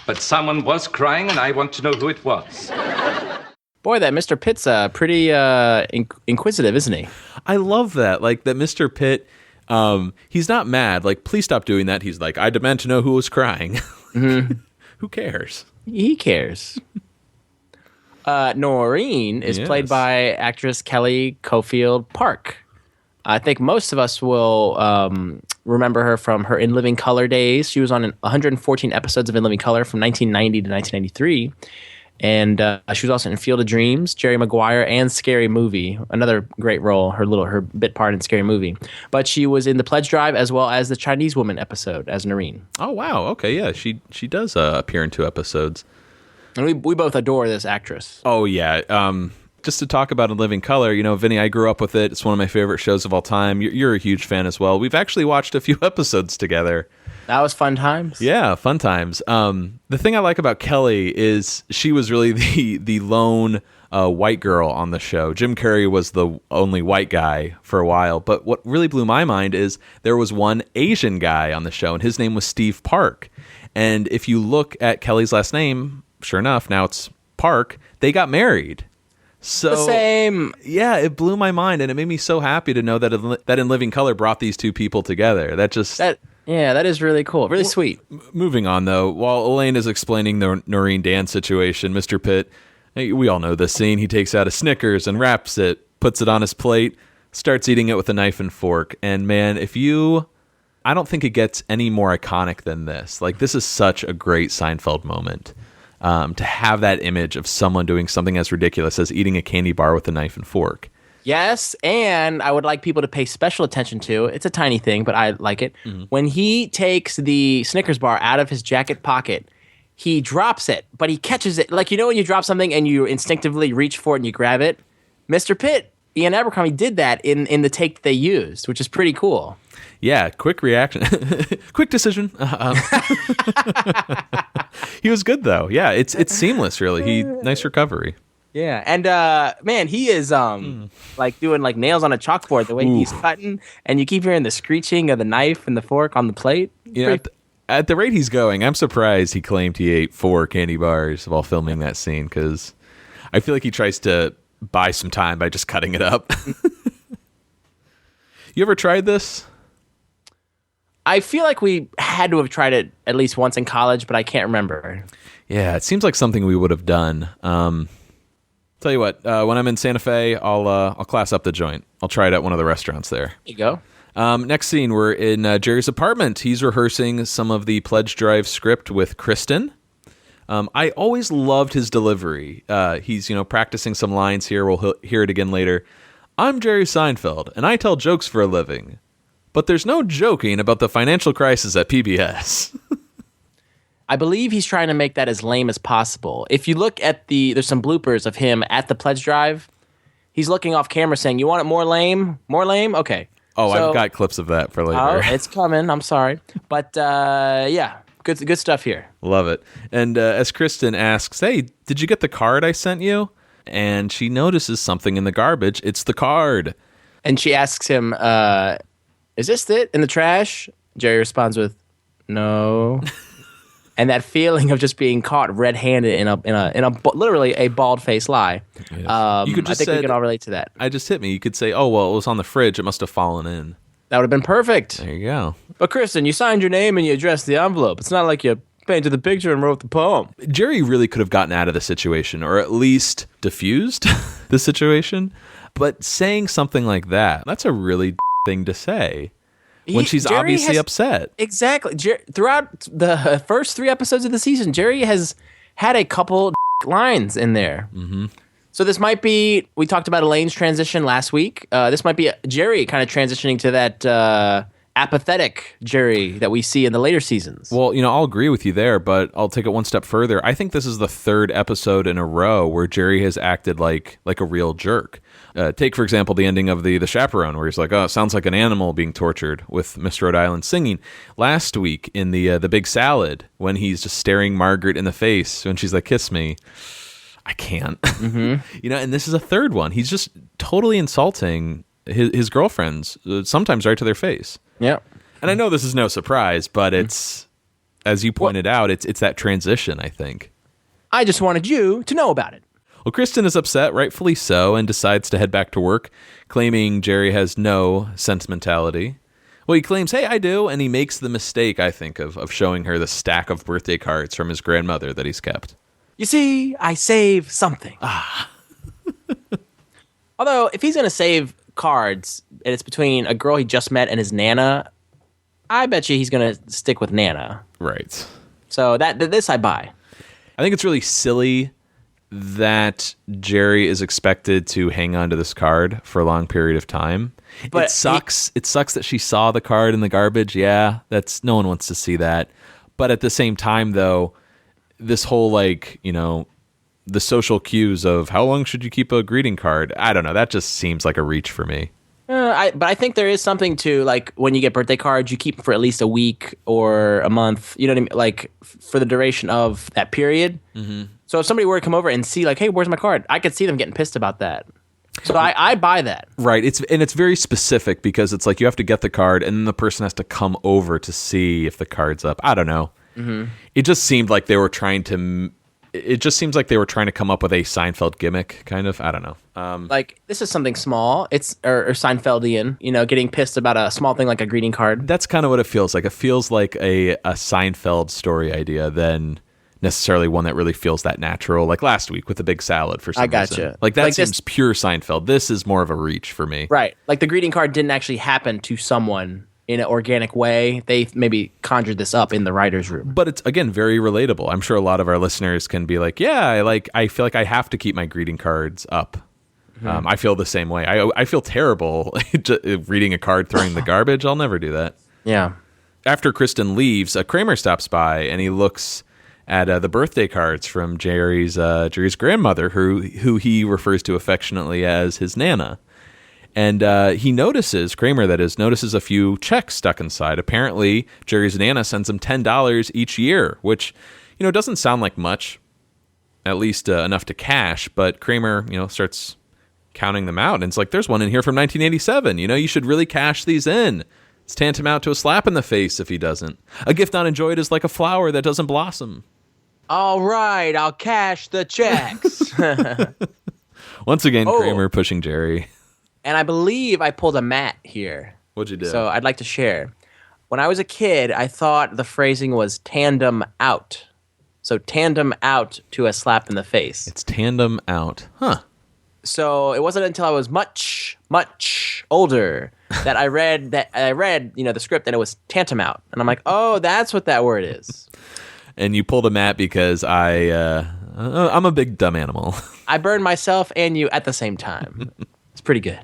But someone was crying, and I want to know who it was. Boy, that Mr. Pitt's pretty inquisitive, isn't he? I love that. Like, that Mr. Pitt, he's not mad. Like, please stop doing that. He's like, I demand to know who was crying. Mm-hmm. Who cares? He cares. Noreen is played by actress Kelly Coffield Park. I think most of us will remember her from her In Living Color days. She was on 114 episodes of In Living Color from 1990 to 1993. And she was also in Field of Dreams, Jerry Maguire, and Scary Movie. Another great role, her bit part in Scary Movie. But she was in The Pledge Drive as well as the Chinese Woman episode as Noreen. Oh, wow. Okay, yeah. She does appear in 2 episodes. And we both adore this actress. Oh, yeah. Just to talk about In Living Color, Vinny, I grew up with it. It's one of my favorite shows of all time. You're a huge fan as well. We've actually watched a few episodes together. That was fun times. Yeah, fun times. The thing I like about Kelly is she was really the lone white girl on the show. Jim Carrey was the only white guy for a while. But what really blew my mind is there was one Asian guy on the show, and his name was Steve Park. And if you look at Kelly's last name, sure enough, now it's Park, they got married. So the same. Yeah, it blew my mind, and it made me so happy to know that In Living Color brought these 2 people together. That is really cool. Really sweet. Moving on, though, while Elaine is explaining the Noreen Dan situation, Mr. Pitt, we all know this scene. He takes out a Snickers and wraps it, puts it on his plate, starts eating it with a knife and fork. And man, if you I don't think it gets any more iconic than this. Like, this is such a great Seinfeld moment. To have that image of someone doing something as ridiculous as eating a candy bar with a knife and fork. Yes, and I would like people to pay special attention to, it's a tiny thing, but I like it, when he takes the Snickers bar out of his jacket pocket, he drops it, but he catches it. Like, you know when you drop something and you instinctively reach for it and you grab it? Mr. Pitt, Ian Abercrombie, did that in the take that they used, which is pretty cool. Yeah, quick reaction. Quick decision. He was good, though. Yeah, it's seamless, really. Nice recovery. Yeah, and man, he is like doing like nails on a chalkboard the way he's cutting, and you keep hearing the screeching of the knife and the fork on the plate. Yeah, at the rate he's going, I'm surprised he claimed he ate 4 candy bars while filming that scene, because I feel like he tries to buy some time by just cutting it up. You ever tried this? I feel like we had to have tried it at least once in college, but I can't remember. Yeah, it seems like something we would have done. Tell you what, when I'm in Santa Fe, I'll class up the joint. I'll try it at one of the restaurants there. There you go. Next scene, we're in Jerry's apartment. He's rehearsing some of the Pledge Drive script with Kristen. I always loved his delivery. He's practicing some lines here. We'll hear it again later. I'm Jerry Seinfeld, and I tell jokes for a living. But there's no joking about the financial crisis at PBS. I believe he's trying to make that as lame as possible. If you look at there's some bloopers of him at the Pledge Drive. He's looking off camera saying, "You want it more lame? More lame? Okay." Oh, so, I've got clips of that for later. Oh, it's coming. I'm sorry. But yeah, good stuff here. Love it. And as Kristen asks, "Hey, did you get the card I sent you?" And she notices something in the garbage. It's the card. And she asks him, "Is this it in the trash?" Jerry responds with, "No." And that feeling of just being caught red-handed in a literally a bald-faced lie. Yes. You could just I think we can all relate to that. I just hit me. You could say, "Oh, well, it was on the fridge. It must have fallen in." That would have been perfect. There you go. But Kristen, you signed your name and you addressed the envelope. It's not like you painted the picture and wrote the poem. Jerry really could have gotten out of the situation, or at least diffused the situation. But saying something like that's a really thing to say. When she's obviously upset. Exactly. Throughout the first 3 episodes of the season, Jerry has had a couple lines in there. Mm-hmm. So this might be, we talked about Elaine's transition last week. This might be Jerry kind of transitioning to that apathetic Jerry that we see in the later seasons. Well, I'll agree with you there, but I'll take it one step further. I think this is the 3rd episode in a row where Jerry has acted like a real jerk. Take, for example, the ending of the Chaperone, where he's like, "Oh, it sounds like an animal being tortured," with Miss Rhode Island singing. Last week in the Big Salad, when he's just staring Margaret in the face when she's like, "Kiss me," I can't. Mm-hmm. And this is a 3rd one. He's just totally insulting his girlfriends, sometimes right to their face. Yeah. And I know this is no surprise, but it's, as you pointed out, it's that transition, I think. I just wanted you to know about it. Well, Kristen is upset, rightfully so, and decides to head back to work, claiming Jerry has no sentimentality. Well, he claims, "Hey, I do," and he makes the mistake, I think, of showing her the stack of birthday cards from his grandmother that he's kept. You see, I save something. Although, if he's going to save cards, and it's between a girl he just met and his Nana, I bet you he's going to stick with Nana. Right. So this I buy. I think it's really silly that Jerry is expected to hang on to this card for a long period of time. But it sucks. It sucks that she saw the card in the garbage. Yeah, no one wants to see that. But at the same time, though, this whole the social cues of how long should you keep a greeting card? I don't know. That just seems like a reach for me. But I think there is something to, like, when you get birthday cards, you keep them for at least a week or a month. You know what I mean? Like, for the duration of that period. Mm-hmm. So if somebody were to come over and see, like, "Hey, where's my card?" I could see them getting pissed about that. So I buy that. Right. It's very specific, because it's like you have to get the card and then the person has to come over to see if the card's up. I don't know. Mm-hmm. It just seemed like they were trying to... It just seems like they were trying to come up with a Seinfeld gimmick, kind of. I don't know. Like, this is something small. It's or Seinfeldian, getting pissed about a small thing like a greeting card. That's kind of what it feels like. It feels like a Seinfeld story idea than necessarily one that really feels that natural. Like last week with the Big Salad, for some reason. I gotcha. Like, that seems pure Seinfeld. This is more of a reach for me. Right. Like, the greeting card didn't actually happen to someone in an organic way. They maybe conjured this up in the writer's room. But it's, again, very relatable. I'm sure a lot of our listeners can be like, yeah, I feel like I have to keep my greeting cards up. I feel the same way. I feel terrible reading a card, throwing the garbage. I'll never do that. Yeah. After Kristen leaves, Kramer stops by and he looks at the birthday cards from Jerry's grandmother, who he refers to affectionately as his Nana. And he notices, Kramer that is, notices a few checks stuck inside. Apparently, Jerry's Nana sends him $10 each year, which, doesn't sound like much, at least enough to cash. But Kramer, starts counting them out. And it's like, there's one in here from 1987. You should really cash these in. It's tantamount to a slap in the face if he doesn't. A gift not enjoyed is like a flower that doesn't blossom. All right, I'll cash the checks. Once again, Kramer pushing Jerry. And I believe I pulled a Matt here. What'd you do? So I'd like to share. When I was a kid, I thought the phrasing was tandem out. So tandem out to a slap in the face. It's tandem out. Huh. So it wasn't until I was much, much older that I read the script and it was tantamount. And I'm like, oh, that's what that word is. And you pulled a Matt because I'm a big dumb animal. I burned myself and you at the same time. It's pretty good.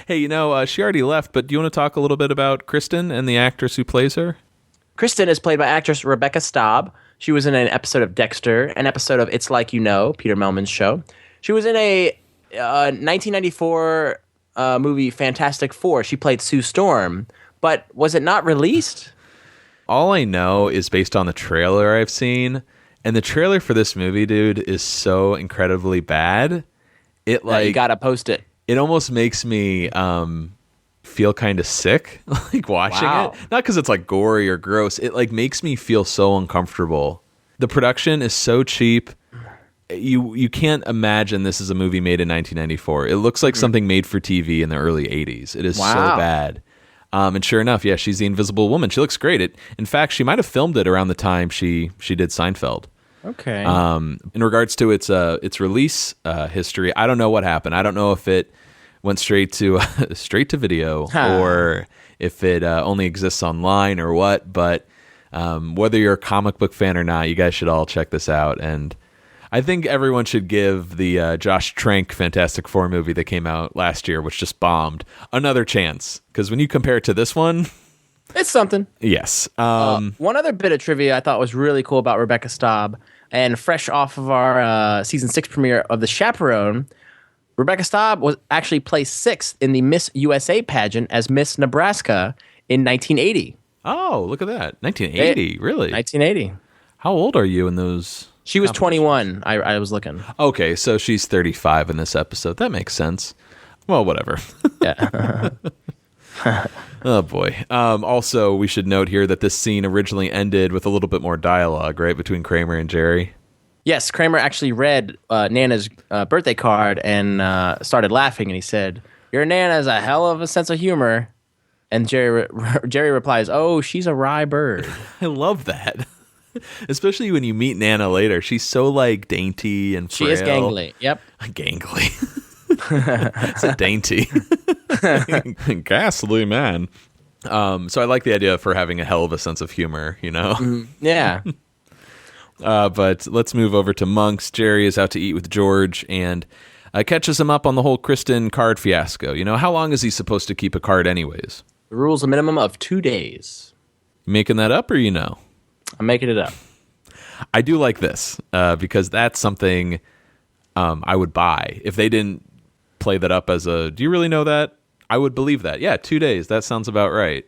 Hey, she already left, but do you want to talk a little bit about Kristen and the actress who plays her? Kristen is played by actress Rebecca Staub. She was in an episode of Dexter, an episode of It's Like You Know, Peter Melman's show. She was in a 1994 movie Fantastic Four. She played Sue Storm, but was it not released? All I know is based on the trailer I've seen, and the trailer for this movie, dude, is so incredibly bad. You gotta post it. It almost makes me feel kind of sick, like watching it. Not because it's like gory or gross. It like makes me feel so uncomfortable. The production is so cheap. You can't imagine this is a movie made in 1994. It looks like something made for TV in the early 80s. It is so bad. And sure enough, yeah, she's the Invisible Woman. She looks great. In fact, she might have filmed it around the time she did Seinfeld. Okay. In regards to its release history, I don't know what happened. I don't know if it went straight to video or if it only exists online or what. But whether you're a comic book fan or not, you guys should all check this out. And I think everyone should give the Josh Trank Fantastic Four movie that came out last year, which just bombed, another chance. Because when you compare it to this one, it's something. Yes. One other bit of trivia I thought was really cool about Rebecca Staub, and fresh off of our season 6 premiere of The Chaperone, Rebecca Staub was actually placed 6th in the Miss USA pageant as Miss Nebraska in 1980. Oh, look at that. 1980, really? 1980. How old are you in those? She was 21. I was looking. Okay, so she's 35 in this episode. That makes sense. Well, whatever. Yeah. Oh, boy. Also, we should note here that this scene originally ended with a little bit more dialogue, right, between Kramer and Jerry. Yes, Kramer actually read Nana's birthday card and started laughing, and he said, "Your Nana has a hell of a sense of humor." And Jerry replies, "Oh, she's a wry bird." I love that. Especially when you meet Nana later. She's so, like, dainty and frail. She is gangly. Yep. Gangly. It's a dainty. Ghastly man. So I like the idea of her having a hell of a sense of humor, Yeah. But let's move over to Monks. Jerry is out to eat with George and catches him up on the whole Kristen card fiasco. How long is he supposed to keep a card anyways? The rule's a minimum of 2 days. You making that up or I'm making it up. I do like this because that's something I would buy. If they didn't play that up as do you really know that? I would believe that. Yeah, 2 days. That sounds about right.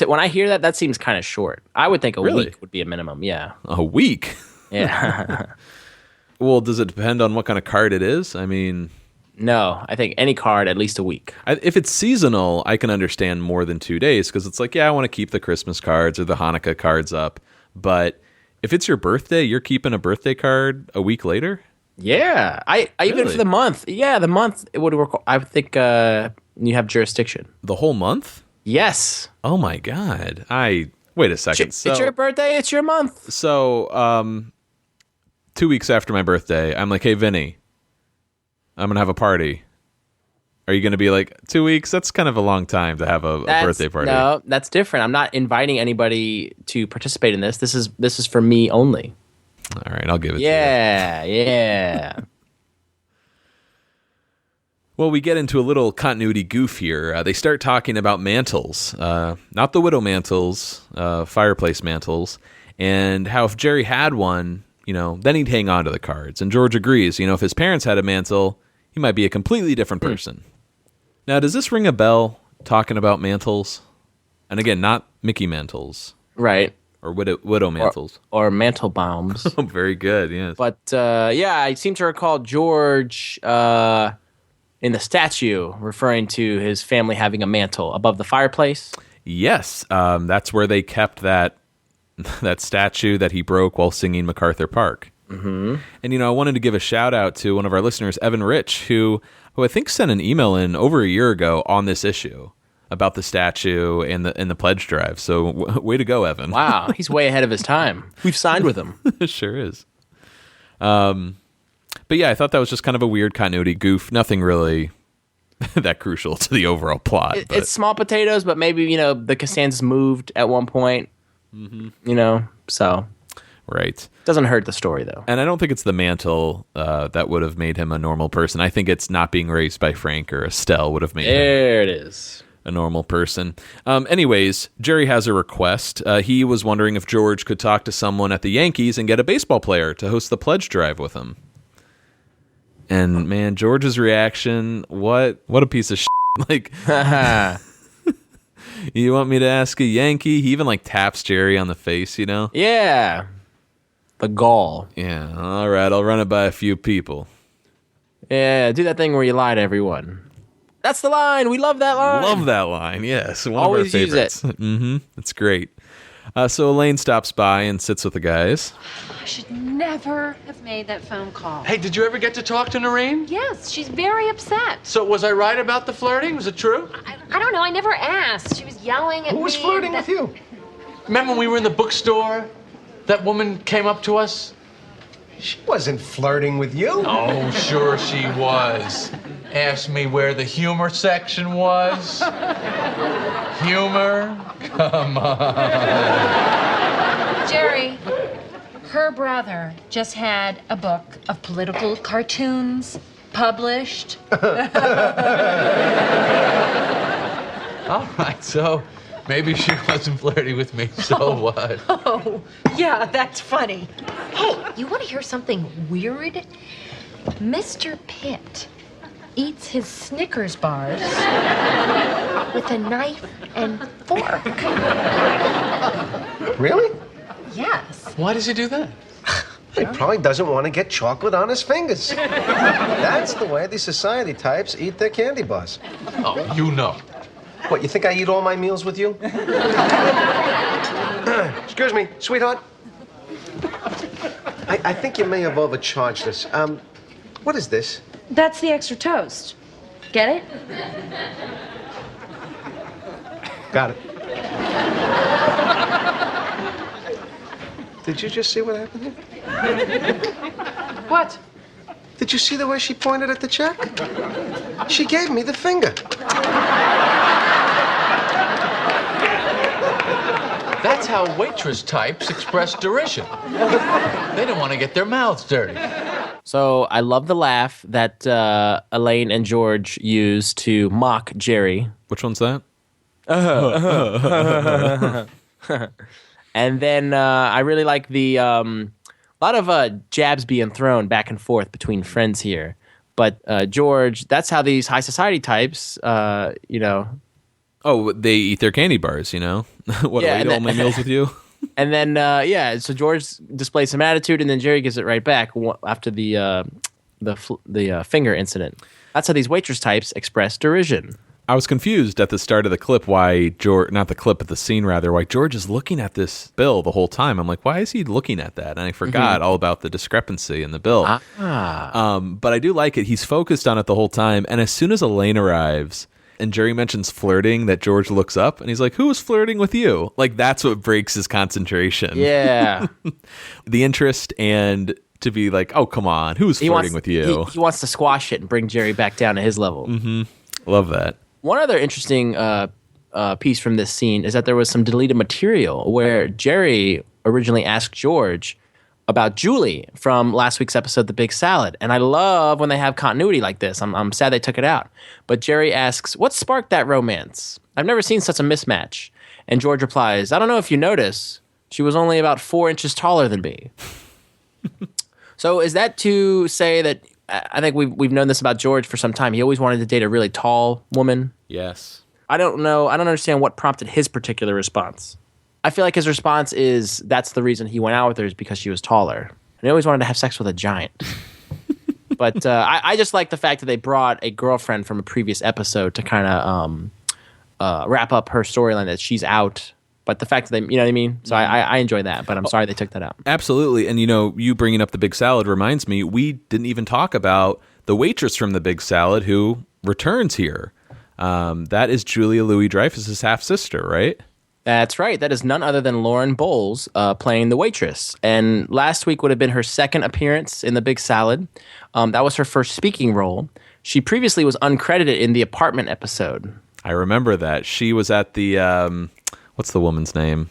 When I hear that seems kind of short. I would think a Really? week would be a minimum. Yeah. A week? Yeah. Well, does it depend on what kind of card it is? I mean... No, I think any card, at least a week. If it's seasonal, I can understand more than 2 days because it's like, yeah, I want to keep the Christmas cards or the Hanukkah cards up. But if it's your birthday, you're keeping a birthday card a week later? Yeah. I even Really? for the month. Yeah, the month it would work. I would think you have jurisdiction. The whole month? Yes. Oh my God. Wait a second. It's your birthday, it's your month. So, 2 weeks after my birthday, I'm like, hey, Vinny, I'm going to have a party. Are you going to be like 2 weeks? That's kind of a long time to have a birthday party. No, that's different. I'm not inviting anybody to participate in this. This is for me only. All right, I'll give it to you. Yeah. Well, we get into a little continuity goof here. They start talking about mantles, not the widow mantles, fireplace mantles, and how if Jerry had one, then he'd hang on to the cards. And George agrees. If his parents had a mantle, he might be a completely different person. Now, does this ring a bell, talking about mantles? And again, not Mickey mantles. Right. Or widow mantles. Or mantle bombs. Oh, very good, yes. But, I seem to recall George in the statue referring to his family having a mantle above the fireplace. Yes, that's where they kept that statue that he broke while singing MacArthur Park. Mm-hmm. And, I wanted to give a shout out to one of our listeners, Evan Rich, who I think sent an email in over a year ago on this issue about the statue and the pledge drive. So way to go, Evan. Wow, he's way ahead of his time. We've signed with him. Sure is. But yeah, I thought that was just kind of a weird continuity goof. Nothing really that crucial to the overall plot. It's small potatoes, but maybe, the Costanzas moved at one point. Mm-hmm. So... Right. Doesn't hurt the story, though. And I don't think it's the mantle that would have made him a normal person. I think it's not being raised by Frank or Estelle would have made him it is. A normal person. Anyways, Jerry has a request. He was wondering if George could talk to someone at the Yankees and get a baseball player to host the pledge drive with him. And, man, George's reaction, what a piece of shit. Like, you want me to ask a Yankee? He even, taps Jerry on the face, Yeah. The gall. Yeah, all right, I'll run it by a few people. Yeah, do that thing where you lie to everyone. That's the line. We love that line. Love that line, yes. One Always of our favorites. use it. Mm-hmm. It's great. So Elaine stops by and sits with the guys. I should never have made that phone call. Hey, did you ever get to talk to Noreen? Yes, she's very upset. So was I right about the flirting? Was it true? I don't know. I never asked. She was yelling at me. Who was flirting with you? Remember when we were in the bookstore? That woman came up to us? She wasn't flirting with you. Oh, sure she was. Asked me where the humor section was. Humor? Come on. Jerry, her brother just had a book of political cartoons published. All right, so maybe she wasn't flirty with me, so what? Oh, yeah, that's funny. Hey, you want to hear something weird? Mr. Pitt eats his Snickers bars with a knife and fork. Really? Yes. Why does he do that? He probably doesn't want to get chocolate on his fingers. That's the way these society types eat their candy bars. Oh, you know. What, you think I eat all my meals with you? Excuse me, sweetheart. I think you may have overcharged us. What is this? That's the extra toast. Get it? Got it. Did you just see what happened here? What? Did you see the way she pointed at the check? She gave me the finger. That's how waitress types express derision. They don't want to get their mouths dirty. So I love the laugh that Elaine and George use to mock Jerry. Which one's that? And then I really like the a lot of jabs being thrown back and forth between friends here. But George, that's how these high society types, Oh, they eat their candy bars, What, Yeah, I eat all my meals with you? And then, so George displays some attitude, and then Jerry gives it right back after the finger incident. That's how these waitress types express derision. I was confused at the start of the clip why George, not the clip, but the scene rather, why George is looking at this bill the whole time. I'm like, why is he looking at that? And I forgot all about the discrepancy in the bill. But I do like it. He's focused on it the whole time. And as soon as Elaine arrives and Jerry mentions flirting, that George looks up and he's like, who is flirting with you? Like, that's what breaks his concentration. Yeah. The interest and to be like, oh, come on, who's flirting with you? He wants to squash it and bring Jerry back down to his level. Mm-hmm. Love that. One other interesting piece from this scene is that there was some deleted material where Jerry originally asked George about Julie from last week's episode, The Big Salad. And I love when they have continuity like this. I'm sad they took it out. But Jerry asks, what sparked that romance? I've never seen such a mismatch. And George replies, I don't know if you notice, she was only about 4 inches taller than me. So is that to say that, I think we've known this about George for some time. He always wanted to date a really tall woman. Yes. I don't know. I don't understand what prompted his particular response. I feel like his response is that's the reason he went out with her is because she was taller. And he always wanted to have sex with a giant. But I just like the fact that they brought a girlfriend from a previous episode to kind of wrap up her storyline that she's out. But the fact that they, you know what I mean? So I enjoy that, but I'm sorry they took that out. Absolutely. And, you bringing up The Big Salad reminds me, we didn't even talk about the waitress from The Big Salad who returns here. That is Julia Louis-Dreyfus's half-sister, right? That's right. That is none other than Lauren Bowles playing the waitress. And last week would have been her second appearance in The Big Salad. That was her first speaking role. She previously was uncredited in the Apartment episode. I remember that. She was at the, what's the woman's name?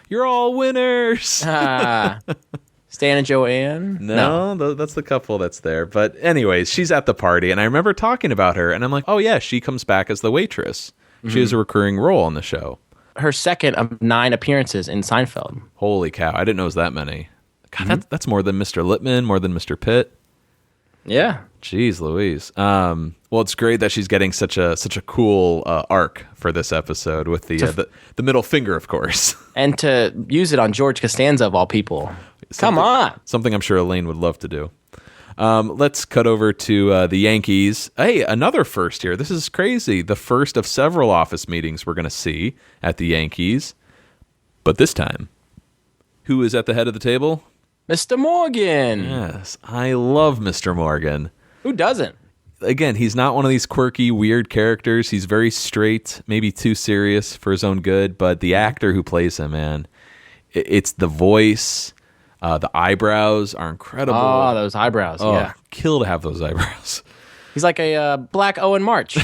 You're all winners. Stan and Joanne? No, that's the couple that's there. But anyways, she's at the party, and I remember talking about her, and I'm like, oh yeah, she comes back as the waitress. Mm-hmm. She has a recurring role on the show. Her second of 9 appearances in Seinfeld. Holy cow. I didn't know it was that many. God, that's more than Mr. Lippman, more than Mr. Pitt. Yeah. Jeez Louise. Well, it's great that she's getting such a cool arc for this episode with the middle finger, of course. And to use it on George Costanza, of all people. Come on. Something I'm sure Elaine would love to do. Let's cut over to the Yankees. Hey, another first here. This is crazy. The first of several office meetings we're going to see at the Yankees. But this time, who is at the head of the table? Mr. Morgan. Yes, I love Mr. Morgan. Who doesn't? Again, he's not one of these quirky, weird characters. He's very straight, maybe too serious for his own good. But the actor who plays him, man, it's the voice. The eyebrows are incredible. Oh, those eyebrows, yeah. Kill to have those eyebrows. He's like a black Owen March. I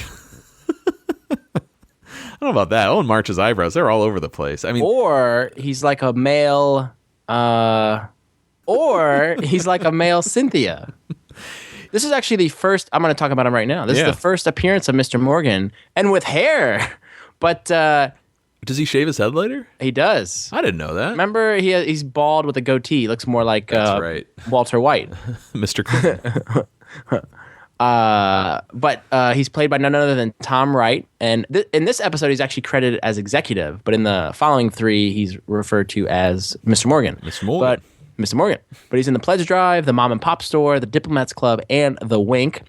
don't know about that. Owen March's eyebrows, they're all over the place. I mean, or he's like a male, or he's like a male Cynthia. This is actually the first, I'm going to talk about him right now. This is the first appearance of Mr. Morgan, and with hair. But does he shave his head later? He does. I didn't know that. Remember, he's bald with a goatee. He looks more like That's right. Walter White. Mr. Cool. But he's played by none other than Tom Wright. And in this episode, he's actually credited as executive. But in the following 3, he's referred to as Mr. Morgan. Mr. Morgan. Mr. Morgan. But he's in the Pledge Drive, the Mom and Pop Store, the Diplomats Club, and the Wink.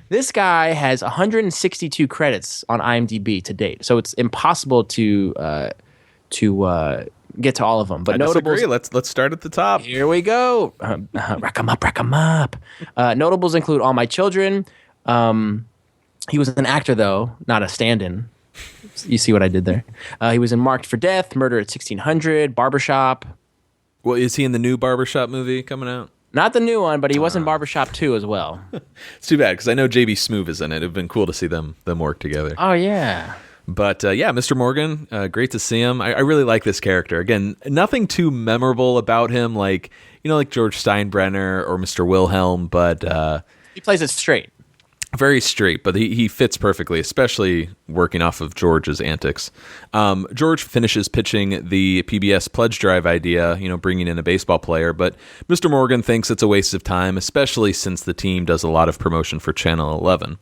This guy has 162 credits on IMDb to date, so it's impossible to get to all of them. But I disagree. Let's start at the top. Here we go. Rack 'em up. Notables include All My Children. He was an actor, though, not a stand-in. You see what I did there? He was in Marked for Death, Murder at 1600, Barbershop. Well, is he in the new Barbershop movie coming out? Not the new one, but he was in Barbershop 2 as well. It's too bad, because I know J.B. Smoove is in it. It would have been cool to see them work together. Oh, yeah. But, Mr. Morgan, great to see him. I really like this character. Again, nothing too memorable about him, like George Steinbrenner or Mr. Wilhelm, but... he plays it straight. Very straight, but he fits perfectly, especially working off of George's antics. George finishes pitching the PBS Pledge Drive idea, bringing in a baseball player, but Mr. Morgan thinks it's a waste of time, especially since the team does a lot of promotion for Channel 11.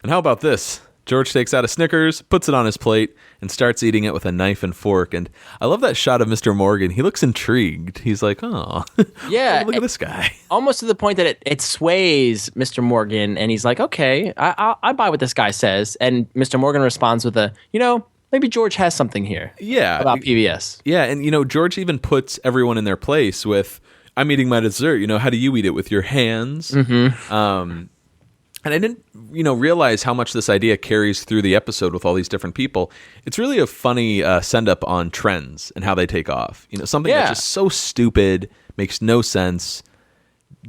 And how about this? George takes out a Snickers, puts it on his plate, and starts eating it with a knife and fork. And I love that shot of Mr. Morgan. He looks intrigued. He's like, oh, yeah, look at this guy. Almost to the point that it sways Mr. Morgan, and he's like, okay, I buy what this guy says. And Mr. Morgan responds with maybe George has something here about PBS. Yeah, and, George even puts everyone in their place with, I'm eating my dessert. How do you eat it? With your hands? Mm-hmm. And I didn't, realize how much this idea carries through the episode with all these different people. It's really a funny send-up on trends and how they take off. Something that's just so stupid, makes no sense.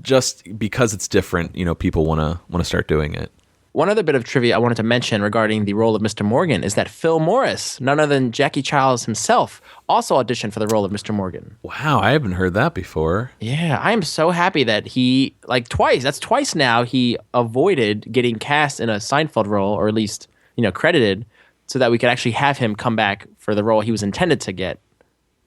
Just because it's different, people want to start doing it. One other bit of trivia I wanted to mention regarding the role of Mr. Morgan is that Phil Morris, none other than Jackie Childs himself, also auditioned for the role of Mr. Morgan. Wow, I haven't heard that before. Yeah, I am so happy that he, like that's twice now, he avoided getting cast in a Seinfeld role, or at least, credited, so that we could actually have him come back for the role he was intended to get.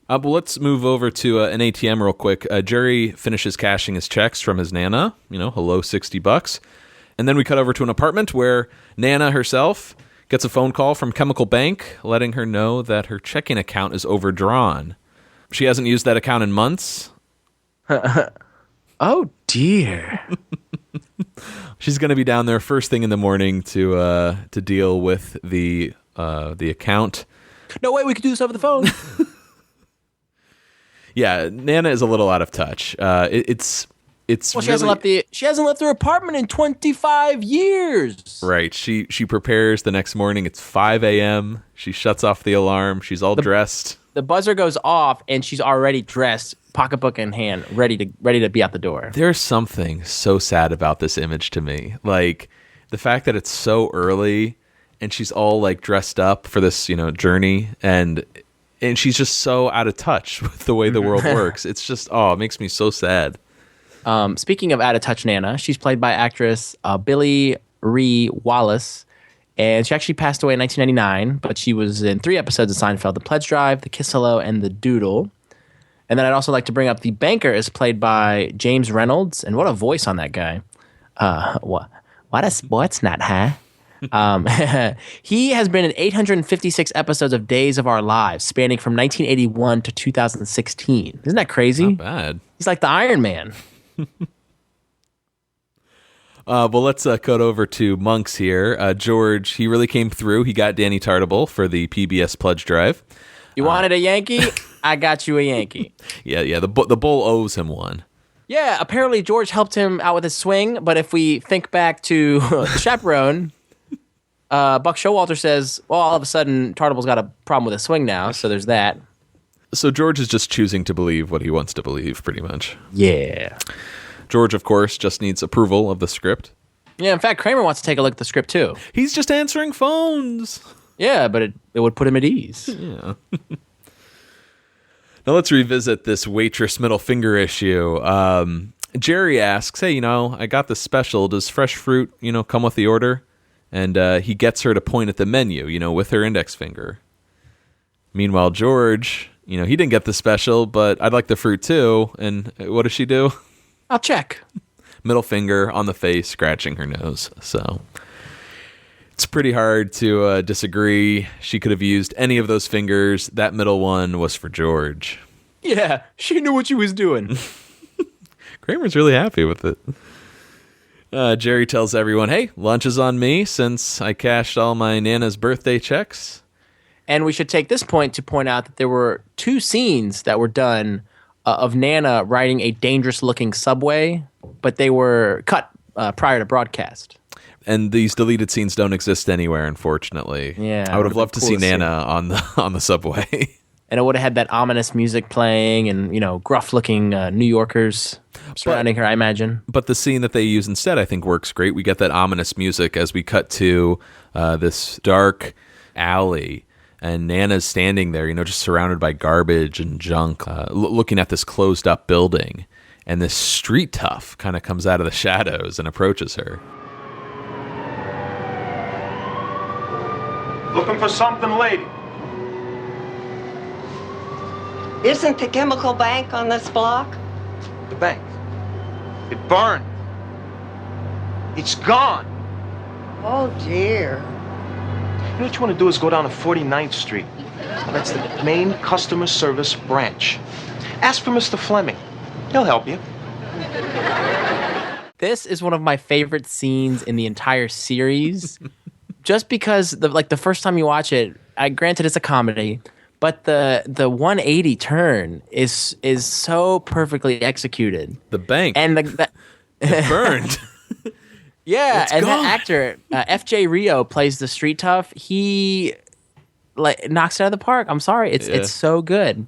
But let's move over to an ATM real quick. Jerry finishes cashing his checks from his Nana, hello $60. And then we cut over to an apartment where Nana herself gets a phone call from Chemical Bank letting her know that her checking account is overdrawn. She hasn't used that account in months. Oh, dear. She's going to be down there first thing in the morning to deal with the account. No way, we could do this over the phone. Yeah, Nana is a little out of touch. It's well, she hasn't left her apartment in 25 years. Right. She prepares the next morning. It's 5 a.m. She shuts off the alarm. She's all dressed. The buzzer goes off, and she's already dressed, pocketbook in hand, ready to be out the door. There's something so sad about this image to me. Like, the fact that it's so early, and she's all, like, dressed up for this, journey, and she's just so out of touch with the way the world works. It's just, it makes me so sad. Speaking of out of touch Nana, she's played by actress Billy Ree Wallace, and she actually passed away in 1999, but she was in 3 episodes of Seinfeld: The Pledge Drive, The Kiss Hello, and The Doodle. And then I'd also like to bring up the banker is played by James Reynolds, and what a voice on that guy. What a sports nut, huh? He has been in 856 episodes of Days of Our Lives, spanning from 1981 to 2016. Isn't that crazy? Not bad. He's like the Iron Man. Well, let's cut over to Monks here. George, he really came through. He got Danny Tartable for the PBS Pledge Drive. You wanted a Yankee? I got you a Yankee. Yeah. The bull owes him one. Yeah, apparently George helped him out with his swing, but if we think back to The Chaperone, Buck Showalter says, well, all of a sudden, Tartable's got a problem with his swing now, so there's that. So George is just choosing to believe what he wants to believe, pretty much. Yeah. George, of course, just needs approval of the script. Yeah, in fact, Kramer wants to take a look at the script, too. He's just answering phones. Yeah, but it would put him at ease. Yeah. Now let's revisit this waitress middle finger issue. Jerry asks, hey, I got this special. Does fresh fruit, come with the order? And he gets her to point at the menu, with her index finger. Meanwhile, George, he didn't get the special, but I'd like the fruit too. And what does she do? I'll check. Middle finger on the face, scratching her nose. So it's pretty hard to disagree. She could have used any of those fingers. That middle one was for George. Yeah, she knew what she was doing. Kramer's really happy with it. Jerry tells everyone, hey, lunch is on me since I cashed all my Nana's birthday checks. And we should take this point to point out that there were 2 scenes that were done of Nana riding a dangerous-looking subway, but they were cut prior to broadcast. And these deleted scenes don't exist anywhere, unfortunately. Yeah, I would have loved to see Nana on the subway. And it would have had that ominous music playing and, gruff-looking New Yorkers surrounding her, I imagine. But the scene that they use instead, I think, works great. We get that ominous music as we cut to this dark alley, and Nana's standing there, just surrounded by garbage and junk, looking at this closed-up building. And this street tough kind of comes out of the shadows and approaches her. Looking for something, lady? Isn't the chemical bank on this block? The bank. It burned. It's gone. Oh, dear. You know what you want to do is go down to 49th Street. That's the main customer service branch. Ask for Mr. Fleming. He'll help you. This is one of my favorite scenes in the entire series. Just because the first time you watch it, granted it's a comedy, but the 180 turn is so perfectly executed. The bank. And it burned. Yeah, it's and gone. that actor, F.J. Rio, plays the street tough. He knocks it out of the park. I'm sorry, it's so good.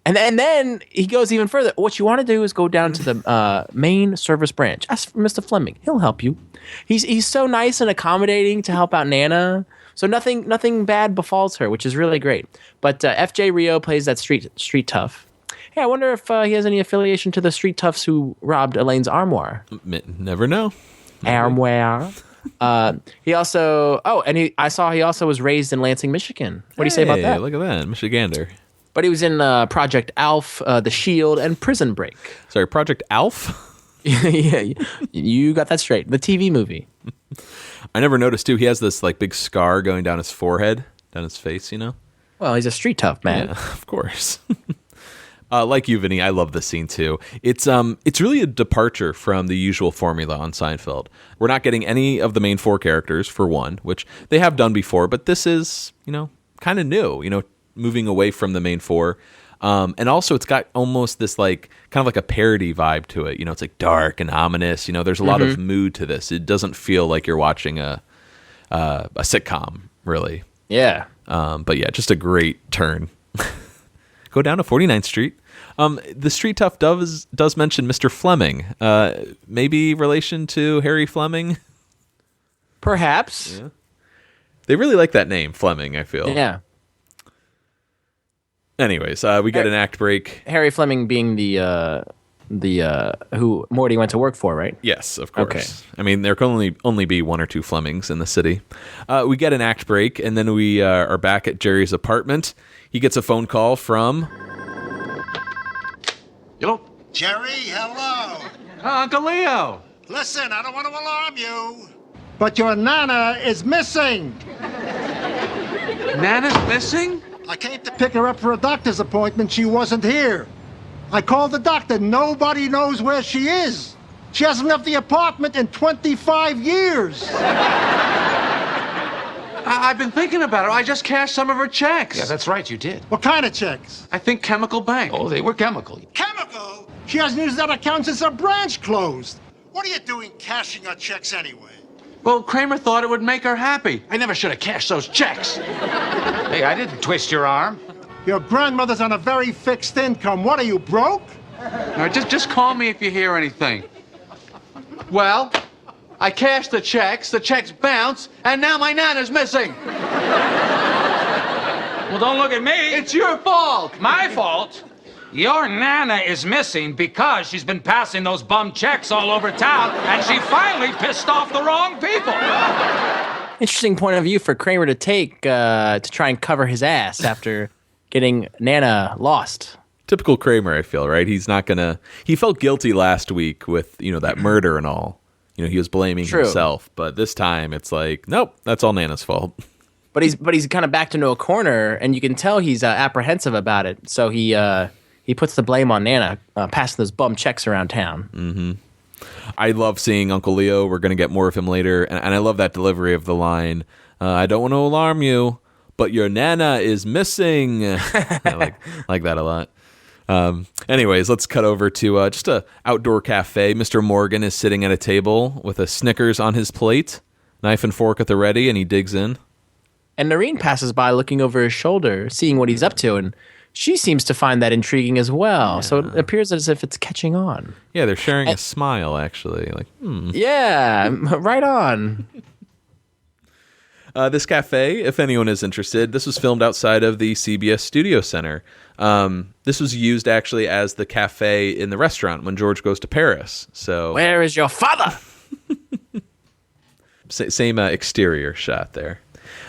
And then he goes even further. What you want to do is go down to the main service branch. Ask for Mr. Fleming. He'll help you. He's so nice and accommodating to help out Nana. So nothing bad befalls her, which is really great. But F.J. Rio plays that street tough. Hey, I wonder if he has any affiliation to the street toughs who robbed Elaine's armoire. Never know. Armoire. He also. I saw he also was raised in Lansing, Michigan. What do you say about that? Look at that, Michigander. But he was in Project Alf, The Shield, and Prison Break. Sorry, Project Alf? Yeah, you got that straight. The TV movie. I never noticed, too. He has this like big scar going down his forehead, down his face, you know? Well, he's a street tough man. Yeah, of course. Like you, Vinny, I love this scene, too. It's really a departure from the usual formula on Seinfeld. We're not getting any of the main four characters, for one, which they have done before, but this is, kind of new, moving away from the main four. And also it's got almost this like kind of like a parody vibe to it. It's like dark and ominous. There's a lot of mood to this. It doesn't feel like you're watching a sitcom, really. Yeah. But yeah, just a great turn. Go down to 49th Street. The street tough does mention Mr. Fleming. Maybe relation to Harry Fleming? Perhaps. Yeah. They really like that name, Fleming, I feel. Yeah. Anyways, we get an act break. Harry Fleming being the who Morty went to work for, right? Yes, of course. Okay. I mean, there can only be one or two Flemings in the city. We get an act break, and then we are back at Jerry's apartment. He gets a phone call from... Hello? Jerry, hello. Uncle Leo. Listen, I don't want to alarm you, but your Nana is missing. Nana's missing? I came to pick her up for a doctor's appointment. She wasn't here. I called the doctor. Nobody knows where she is. She hasn't left the apartment in 25 years. I've been thinking about her. I just cashed some of her checks. Yeah, that's right, you did. What kind of checks? I think Chemical Bank. Oh, they were chemical. Chemical? She hasn't used that account since her branch closed. What are you doing cashing her checks anyway? Well, Kramer thought it would make her happy. I never should have cashed those checks. Hey, I didn't twist your arm. Your grandmother's on a very fixed income. What are you, broke? All right, just call me if you hear anything. Well, I cashed the checks bounced, and now my Nana's missing. Well, don't look at me. It's your fault. My fault? Your Nana is missing because she's been passing those bum checks all over town, and she finally pissed off the wrong people. Interesting point of view for Kramer to take to try and cover his ass after getting Nana lost. Typical Kramer, I feel, right? He's not gonna... He felt guilty last week with, that murder and all. He was blaming himself. But this time, it's like, nope, that's all Nana's fault. But he's kind of backed into a corner, and you can tell he's apprehensive about it. So he puts the blame on Nana, passing those bum checks around town. Mm-hmm. I love seeing Uncle Leo. We're going to get more of him later. And I love that delivery of the line, I don't want to alarm you, but your Nana is missing. I like that a lot. Anyways, let's cut over to just a outdoor cafe. Mr. Morgan is sitting at a table with a Snickers on his plate, knife and fork at the ready, and he digs in. And Noreen passes by looking over his shoulder, seeing what he's up to, and she seems to find that intriguing as well. Yeah. So it appears as if it's catching on. Yeah, they're sharing a smile, actually. Yeah, right on. This cafe, if anyone is interested, this was filmed outside of the CBS Studio Center. This was used actually as the cafe in the restaurant when George goes to Paris. So where is your father? Same exterior shot there.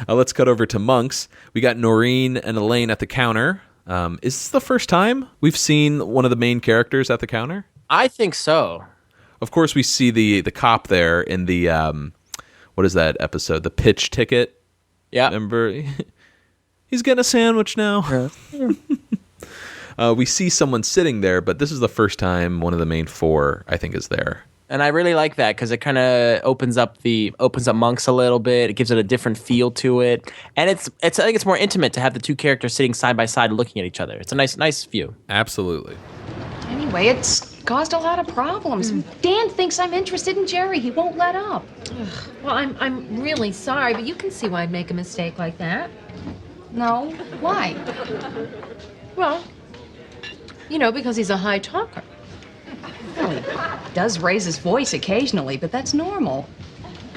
Let's cut over to Monk's. We got Noreen and Elaine at the counter. Is this the first time we've seen one of the main characters at the counter? I think so. Of course, we see the cop there in the, what is that episode? The pitch ticket? Yeah. Remember? He's getting a sandwich now. Yeah. We see someone sitting there, but this is the first time one of the main four, I think, is there. And I really like that because it kind of opens up Monk's a little bit. It gives it a different feel to it, and I think it's more intimate to have the two characters sitting side by side looking at each other. It's a nice view. Absolutely. Anyway, it's caused a lot of problems. Dan thinks I'm interested in Jerry. He won't let up. Well, I'm really sorry, but you can see why I'd make a mistake like that. No, why? Well, You know, because he's a high talker. Well, he does raise his voice occasionally, but that's normal.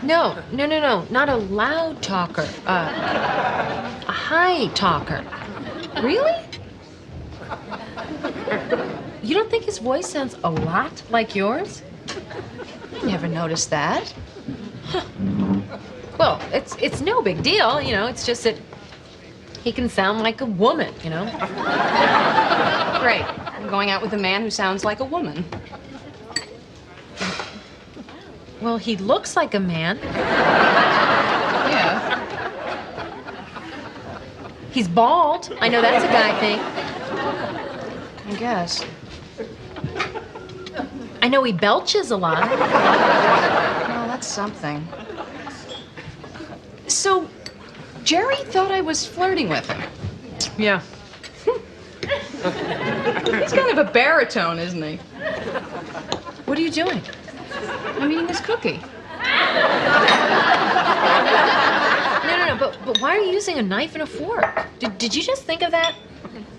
No. Not a loud talker. A high talker. Really? You don't think his voice sounds a lot like yours? Never noticed that. Huh. Well, it's no big deal, you know. It's just that he can sound like a woman, you know. Great. I'm going out with a man who sounds like a woman. Well, he looks like a man. Yeah. He's bald. I know that's a guy thing. I guess. I know he belches a lot. Well, that's something. So, Jerry thought I was flirting with him. Yeah. He's kind of a baritone, isn't he? What are you doing? I'm eating this cookie. No, but why are you using a knife and a fork? Did you just think of that?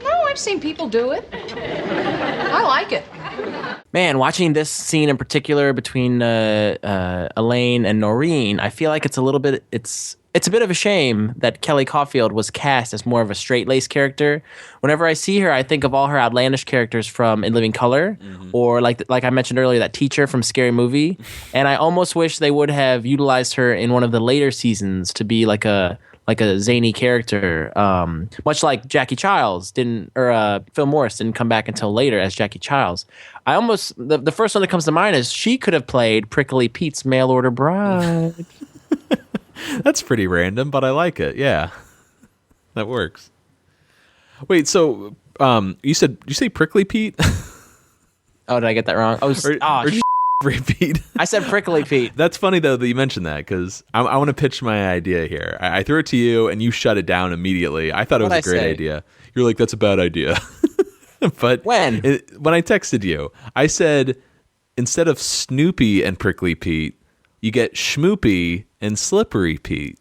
No, I've seen people do it. I like it. Man, watching this scene in particular between Elaine and Noreen, I feel like it's a bit of a shame that Kelly Coffield was cast as more of a straight-laced character. Whenever I see her, I think of all her outlandish characters from In Living Color, or like I mentioned earlier, that teacher from Scary Movie. And I almost wish they would have utilized her in one of the later seasons to be like a zany character, much like Jackie Childs Phil Morris didn't come back until later as Jackie Childs. I almost the first one that comes to mind is she could have played Prickly Pete's mail order bride. That's pretty random, but I like it. Yeah, that works. Wait, so you say Prickly Pete? Oh, did I get that wrong? Repeat. I said Prickly Pete. That's funny though that you mentioned that, because I want to pitch my idea here. I threw it to you and you shut it down immediately. I thought it was a great idea. You're like, that's a bad idea. But when I texted you, I said instead of Snoopy and Prickly Pete, you get Schmoopy and Slippery Pete.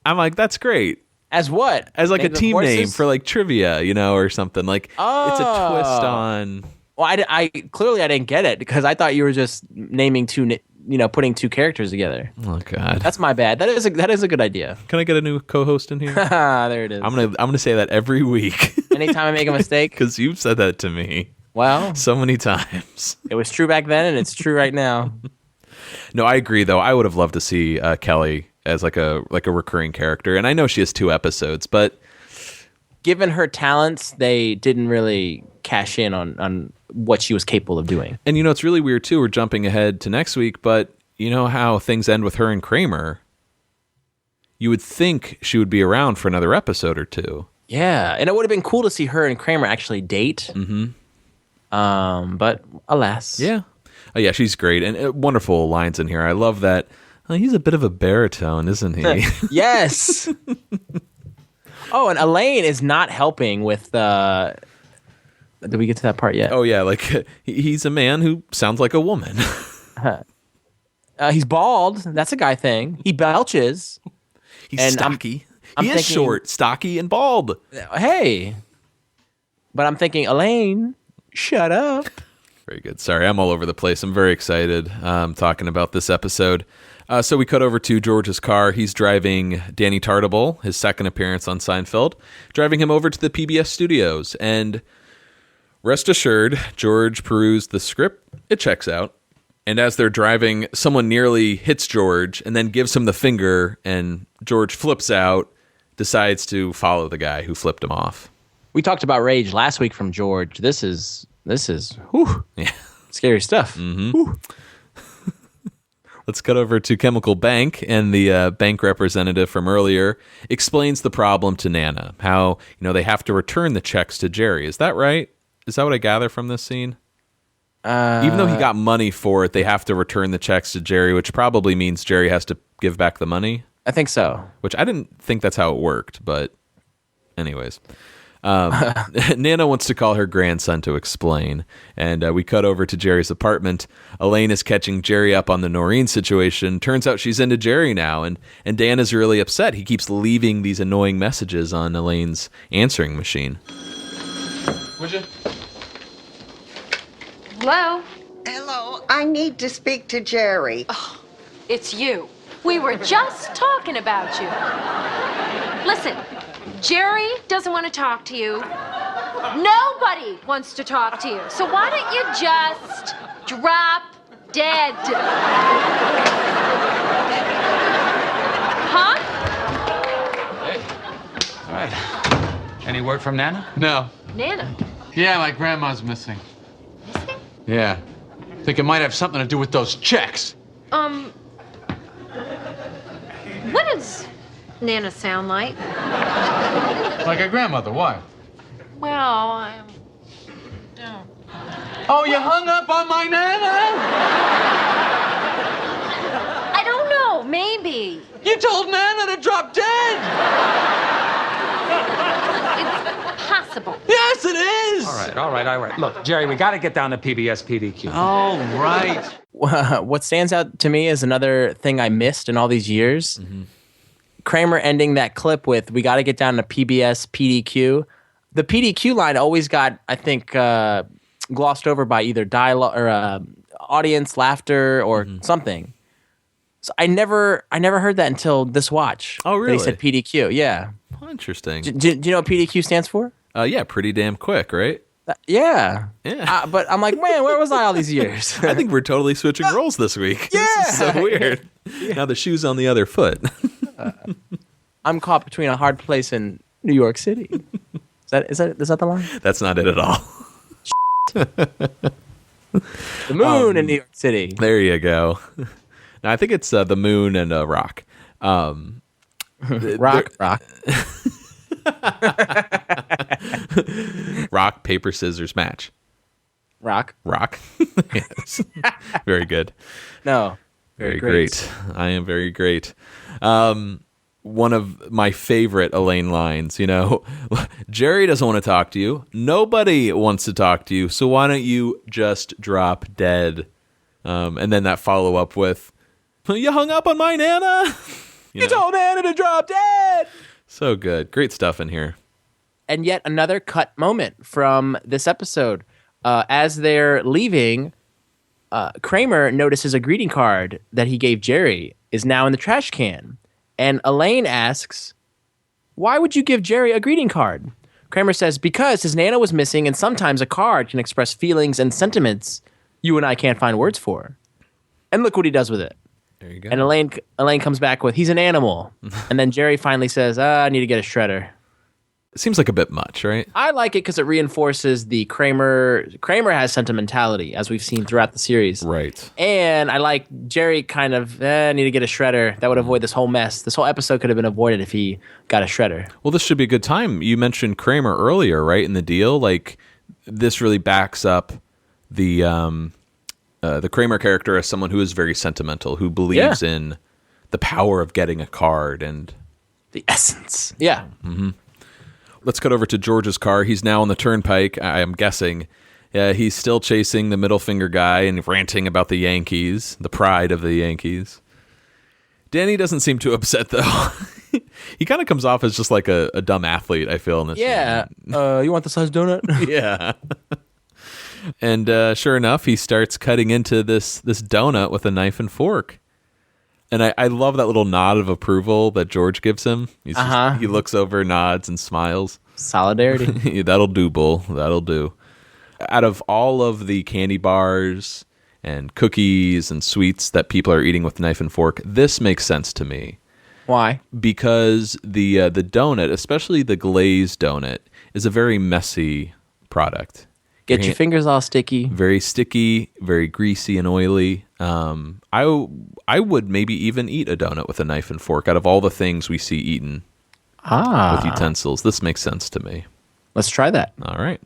I'm like, that's great. As what? As like a team name for like trivia, or something. Like it's a twist on. Well, I clearly I didn't get it because I thought you were just naming putting two characters together. Oh God, that's my bad. That is a good idea. Can I get a new co-host in here? There it is. I'm gonna say that every week. Anytime I make a mistake, because you've said that to me. Well, so many times. It was true back then, and it's true right now. No, I agree. Though I would have loved to see Kelly as like a recurring character, and I know she has 2 episodes, but given her talents, they didn't really cash in on what she was capable of doing. And it's really weird too. We're jumping ahead to next week, but you know how things end with her and Kramer. You would think she would be around for another episode or 2. Yeah, and it would have been cool to see her and Kramer actually date. Mm-hmm. But alas. Yeah. Oh, yeah, she's great. And wonderful lines in here. I love that. Oh, he's a bit of a baritone, isn't he? Yes. Oh, and Elaine is not helping with... Did we get to that part yet? Oh, yeah. Like, he's a man who sounds like a woman. He's bald. That's a guy thing. He belches. He's stocky. He is short, stocky, and bald. Hey. But I'm thinking, Elaine, shut up. Very good. Sorry, I'm all over the place. I'm very excited talking about this episode. So we cut over to George's car. He's driving Danny Tartable, his second appearance on Seinfeld, driving him over to the PBS studios. And rest assured, George perused the script. It checks out. And as they're driving, someone nearly hits George and then gives him the finger, and George flips out, decides to follow the guy who flipped him off. We talked about rage last week from George. This is whew, scary stuff. Mm-hmm. Let's cut over to Chemical Bank, and the bank representative from earlier explains the problem to Nana, how they have to return the checks to Jerry. Is that right? Is that what I gather from this scene? Even though he got money for it, they have to return the checks to Jerry, which probably means Jerry has to give back the money. I think so. Which I didn't think that's how it worked, but anyways. Nana wants to call her grandson to explain, and we cut over to Jerry's apartment. Elaine is catching Jerry up on the Noreen situation. Turns out she's into Jerry now, and Dan is really upset. He keeps leaving these annoying messages on Elaine's answering machine. Would you? Hello? Hello, I need to speak to Jerry. Oh, it's you. We were just talking about you. Listen, Jerry doesn't want to talk to you. Nobody wants to talk to you. So why don't you just drop dead? Huh? Hey. All right. Any word from Nana? No. Nana. Yeah, my grandma's missing. Missing? Yeah. Think it might have something to do with those checks. What does Nana sound like? Like a grandmother, why? Well, Oh, you hung up on my Nana? I don't know, maybe. You told Nana to drop dead! It's possible. Yes, it is! All right. Look, Jerry, we got to get down to PBS PDQ. All right. What stands out to me is another thing I missed in all these years. Mm-hmm. Kramer ending that clip with, we got to get down to PBS PDQ. The PDQ line always got, I think, glossed over by either dialogue or audience laughter or something. So I never heard that until this watch. Oh, really? They said PDQ, yeah. Oh, interesting. Do you know what PDQ stands for? Yeah, pretty damn quick, right? Yeah. Yeah. But I'm like, man, where was I all these years? I think we're totally switching roles this week. Yeah. This is so weird. Yeah. Now the shoe's on the other foot. I'm caught between a hard place in New York City. Is that the line? That's not it at all. The moon in New York City. There you go. Now, I think it's the moon and rock. Rock. Rock, paper, scissors, match. Rock. Yes. Very good. No. Very great. I am very great. One of my favorite Elaine lines, Jerry doesn't want to talk to you. Nobody wants to talk to you. So why don't you just drop dead? And then that follow up with, you hung up on my Nana? You told Nana to drop dead. So good. Great stuff in here. And yet another cut moment from this episode. As they're leaving, Kramer notices a greeting card that he gave Jerry is now in the trash can. And Elaine asks, why would you give Jerry a greeting card? Kramer says, because his Nana was missing and sometimes a card can express feelings and sentiments you and I can't find words for. And look what he does with it. There you go. And Elaine comes back with, he's an animal. And then Jerry finally says, I need to get a shredder. It seems like a bit much, right? I like it because it reinforces the Kramer has sentimentality, as we've seen throughout the series. Right. And I like Jerry kind of, need to get a shredder. That would avoid this whole mess. This whole episode could have been avoided if he got a shredder. Well, this should be a good time. You mentioned Kramer earlier, right, in the deal? Like, this really backs up the Kramer character as someone who is very sentimental, who believes in the power of getting a card and the essence. Yeah. Mm-hmm. Let's cut over to George's car. He's now on the turnpike, I am guessing. He's still chasing the middle finger guy and ranting about the Yankees, the pride of the Yankees. Danny doesn't seem too upset, though. He kind of comes off as just like a dumb athlete, I feel, in this. Yeah. You want the size donut? Yeah. And sure enough, he starts cutting into this donut with a knife and fork. And I love that little nod of approval that George gives him. He looks over, nods, and smiles. Solidarity. That'll do, Bull. That'll do. Out of all of the candy bars and cookies and sweets that people are eating with knife and fork, this makes sense to me. Why? Because the donut, especially the glazed donut, is a very messy product. Get your fingers all sticky. Very sticky, very greasy and oily. I would maybe even eat a donut with a knife and fork out of all the things we see eaten with utensils. This makes sense to me. Let's try that. All right.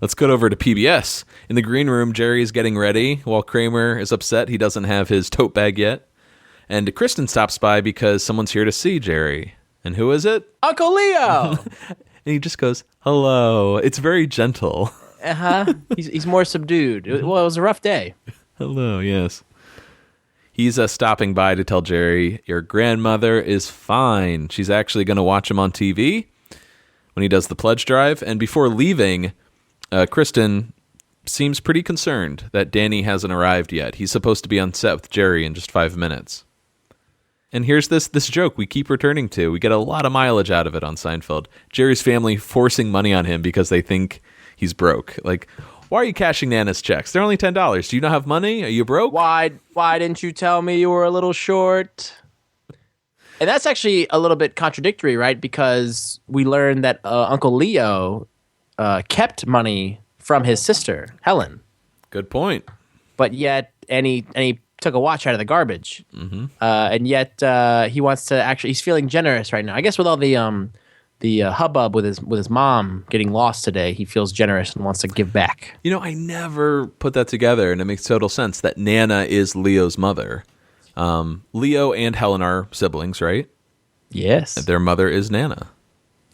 Let's go over to PBS. In the green room, Jerry is getting ready while Kramer is upset he doesn't have his tote bag yet. And Kristen stops by because someone's here to see Jerry. And who is it? Uncle Leo! And he just goes, hello. It's very gentle. Uh-huh. He's more subdued. Well, it was a rough day. Hello, yes. He's stopping by to tell Jerry, your grandmother is fine. She's actually going to watch him on TV when he does the pledge drive. And before leaving, Kristen seems pretty concerned that Danny hasn't arrived yet. He's supposed to be on set with Jerry in just 5 minutes. And here's this joke we keep returning to. We get a lot of mileage out of it on Seinfeld. Jerry's family forcing money on him because they think he's broke. Like, why are you cashing Nana's checks? They're only $10. Do you not have money? Are you broke? Why didn't you tell me you were a little short? And that's actually a little bit contradictory, right? Because we learned that Uncle Leo kept money from his sister, Helen. Good point. But yet, and he took a watch out of the garbage. Mm-hmm. And yet he wants to he's feeling generous right now. I guess with all the hubbub with his mom getting lost today, he feels generous and wants to give back. You know, I never put that together, and it makes total sense that Nana is Leo's mother. Leo and Helen are siblings, right? Yes. Their mother is Nana.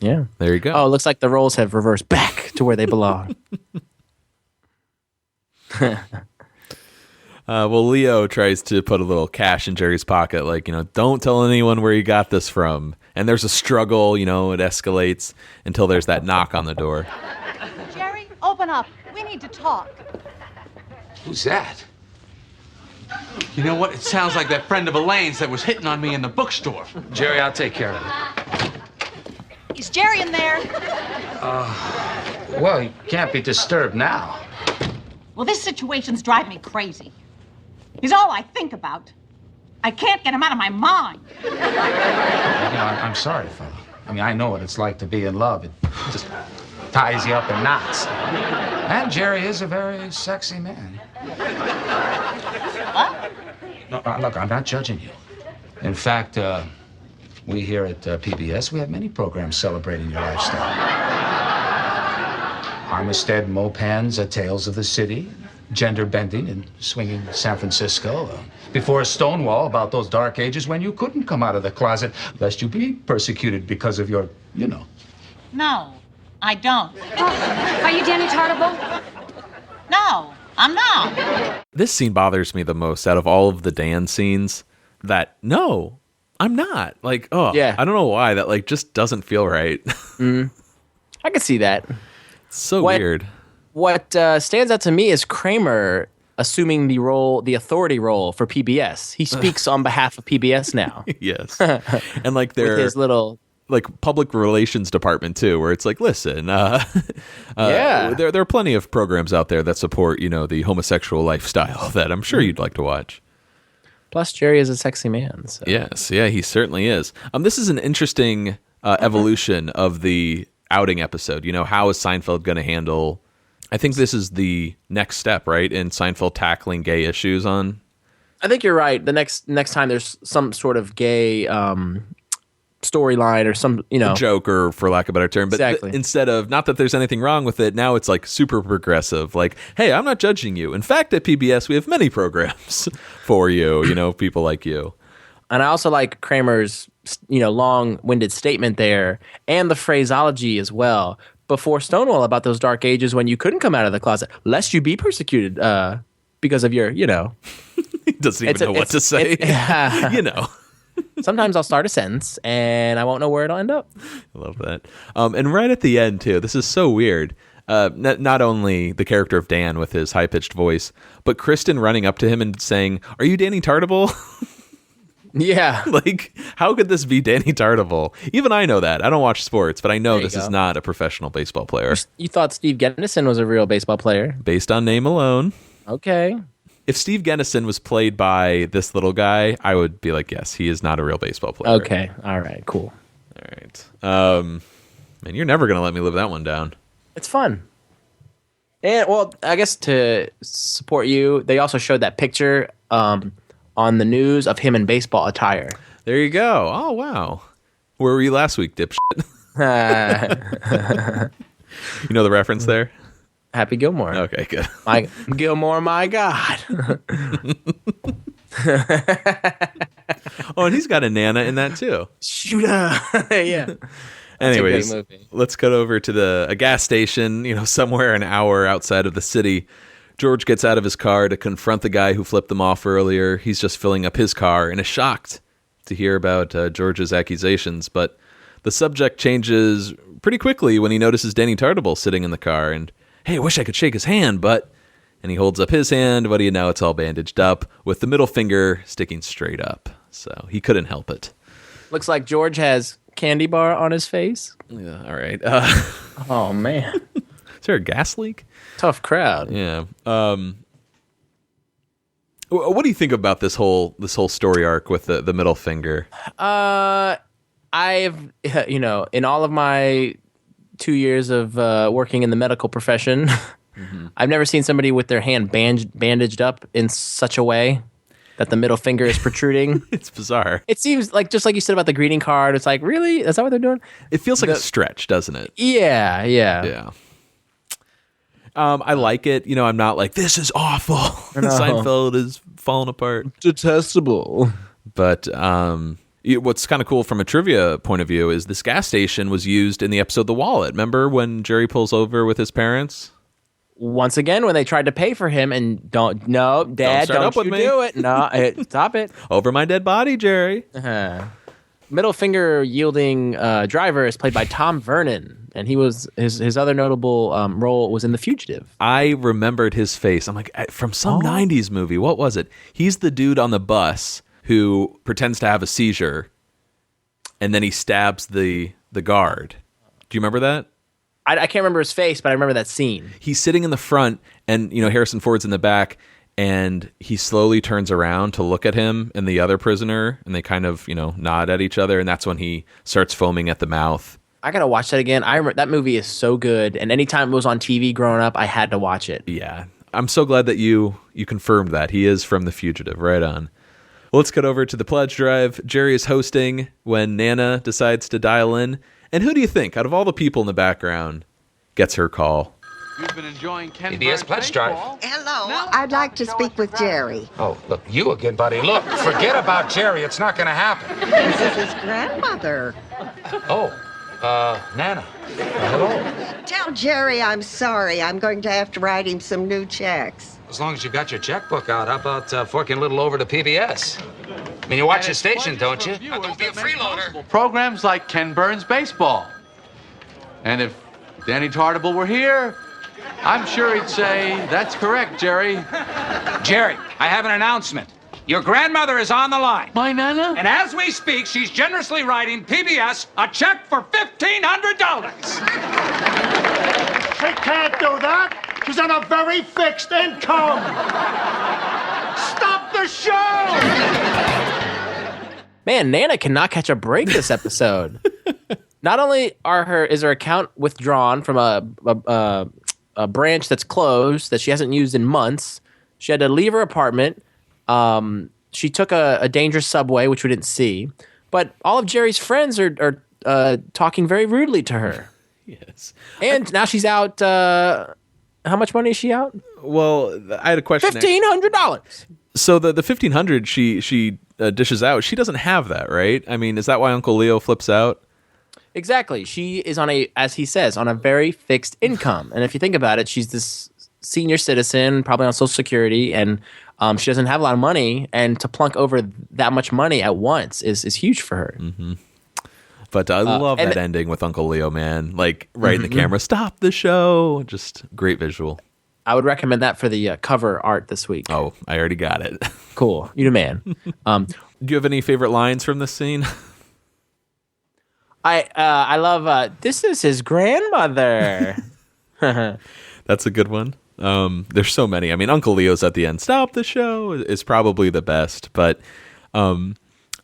Yeah. There you go. Oh, it looks like the roles have reversed back to where they belong. Well, Leo tries to put a little cash in Jerry's pocket, like, don't tell anyone where you got this from. And there's a struggle, it escalates until there's that knock on the door. Jerry, open up. We need to talk. Who's that? You know what? It sounds like that friend of Elaine's that was hitting on me in the bookstore. Jerry, I'll take care of it. Is Jerry in there? Well, he can't be disturbed now. Well, this situation's driving me crazy. He's all I think about. I can't get him out of my mind. I'm sorry, fella. I mean, I know what it's like to be in love. It just ties you up in knots. And Jerry is a very sexy man. What? No, look, I'm not judging you. In fact, we here at PBS, we have many programs celebrating your lifestyle. Armistead Mopan's Tales of the City, Gender Bending in Swinging San Francisco, Before Stonewall about those dark ages when you couldn't come out of the closet lest you be persecuted because of your, No, I don't. Are you Danny Tartable? No, I'm not. This scene bothers me the most out of all of the Dan scenes. That, no, I'm not. Like, yeah. I don't know why. That, just doesn't feel right. I can see that. So weird. What stands out to me is Kramer assuming the authority role for PBS. He speaks on behalf of PBS now. Yes. And their with his little public relations department too, where it's like, listen, yeah, there are plenty of programs out there that support, the homosexual lifestyle that I'm sure you'd like to watch. Plus, Jerry is a sexy man. So. Yes, yeah, he certainly is. This is an interesting evolution of the outing episode. How is Seinfeld going to handle? I think this is the next step, right, in Seinfeld tackling gay issues on. I think you're right. The next time there's some sort of gay storyline or some, joke, or for lack of a better term, but exactly. Instead of, not that there's anything wrong with it, now it's super progressive. Like, hey, I'm not judging you. In fact, at PBS, we have many programs for you, people like you. And I also like Kramer's, long-winded statement there, and the phraseology as well. Before Stonewall about those dark ages when you couldn't come out of the closet, lest you be persecuted because of your, He doesn't even know what to say. Sometimes I'll start a sentence and I won't know where it'll end up. I love that. And right at the end, too, this is so weird. Not only the character of Dan with his high-pitched voice, but Kristen running up to him and saying, "Are you Danny Tartable?" Yeah. How could this be Danny Tartable? Even I know that. I don't watch sports, but I know this is not a professional baseball player. You thought Steve Gennison was a real baseball player? Based on name alone. Okay. If Steve Gennison was played by this little guy, I would be like, yes, he is not a real baseball player. Okay. All right. Cool. All right. Man, you're never going to let me live that one down. It's fun. And, well, I guess to support you, they also showed that picture on the news of him in baseball attire. There you go. Oh, wow. Where were you last week, dipshit? You know the reference there? Happy Gilmore. Okay, good. Gilmore, my God. Oh, and he's got a Nana in that, too. Shooter. Yeah. Anyways, let's cut over to a gas station, somewhere an hour outside of the city. George gets out of his car to confront the guy who flipped them off earlier. He's just filling up his car and is shocked to hear about George's accusations. But the subject changes pretty quickly when he notices Danny Tartable sitting in the car. And, hey, I wish I could shake his hand, but And he holds up his hand. What do you know? It's all bandaged up with the middle finger sticking straight up. So he couldn't help it. Looks like George has candy bar on his face. Yeah, all right. Oh, man. Is there a gas leak? Tough crowd. Yeah. What do you think about this whole story arc with the middle finger? I've, in all of my 2 years of working in the medical profession, I've never seen somebody with their hand bandaged up in such a way that the middle finger is protruding. It's bizarre. It seems like, just like you said about the greeting card, it's like, really? Is that what they're doing? It feels like a stretch, doesn't it? Yeah. Yeah. I like it. I'm not like, this is awful. No. Seinfeld is falling apart. Detestable. But what's kind of cool from a trivia point of view is this gas station was used in the episode The Wallet. Remember when Jerry pulls over with his parents? Once again, when they tried to pay for him and Dad, don't you do it. No, stop it. Over my dead body, Jerry. Middle finger yielding driver is played by Tom Vernon, and he was his other notable role was in The Fugitive. I remembered his face. I'm like, from some 90s movie. What was it? He's the dude on the bus who pretends to have a seizure, and then he stabs the guard. Do you remember that? I can't remember his face, but I remember that scene. He's sitting in the front, and Harrison Ford's in the back, and he slowly turns around to look at him and the other prisoner, and they kind of nod at each other, and that's when he starts foaming at the mouth. I gotta watch that again. I remember that movie is so good, and anytime it was on TV growing up, I had to watch it. Yeah, I'm so glad that you confirmed that he is from The Fugitive. Right on. Well, let's get over to the pledge drive. Jerry is hosting when Nana decides to dial in. And who do you think, out of all the people in the background, gets her call? You've been enjoying Ken PBS Pledge Drive. Hello, I'd like to speak with Jerry. Oh, look, you again, buddy. Look, forget about Jerry. It's not going to happen. This is his grandmother. Oh, Nana. Hello. Tell Jerry I'm sorry. I'm going to have to write him some new checks. As long as you got your checkbook out, how about forking a little over to PBS? I mean, you watch the station, don't you? Now, don't be a freeloader. Programs like Ken Burns Baseball. And if Danny Tartable were here, I'm sure he'd say, that's correct, Jerry. Jerry, I have an announcement. Your grandmother is on the line. My Nana? And as we speak, she's generously writing PBS a check for $1,500. She can't do that. She's on a very fixed income. Stop the show! Man, Nana cannot catch a break this episode. Not only is her account withdrawn from a branch that's closed that she hasn't used in months, she had to leave her apartment. She took a dangerous subway, which we didn't see. But all of Jerry's friends are talking very rudely to her. Yes. And now she's out. How much money is she out? Well, I had a question. $1,500. So the $1,500 she dishes out, she doesn't have that, right? I mean, is that why Uncle Leo flips out? Exactly. She is on as he says, on a very fixed income. And if you think about it, she's this senior citizen, probably on Social Security, and she doesn't have a lot of money. And to plunk over that much money at once is huge for her. Mm-hmm. But I love that ending with Uncle Leo, man. Like, right in the camera, stop the show. Just great visual. I would recommend that for the cover art this week. Oh, I already got it. Cool. You the man. Do you have any favorite lines from this scene? I love, this is his grandmother. That's a good one. There's so many. I mean, Uncle Leo's at the end, stop the show, is probably the best. But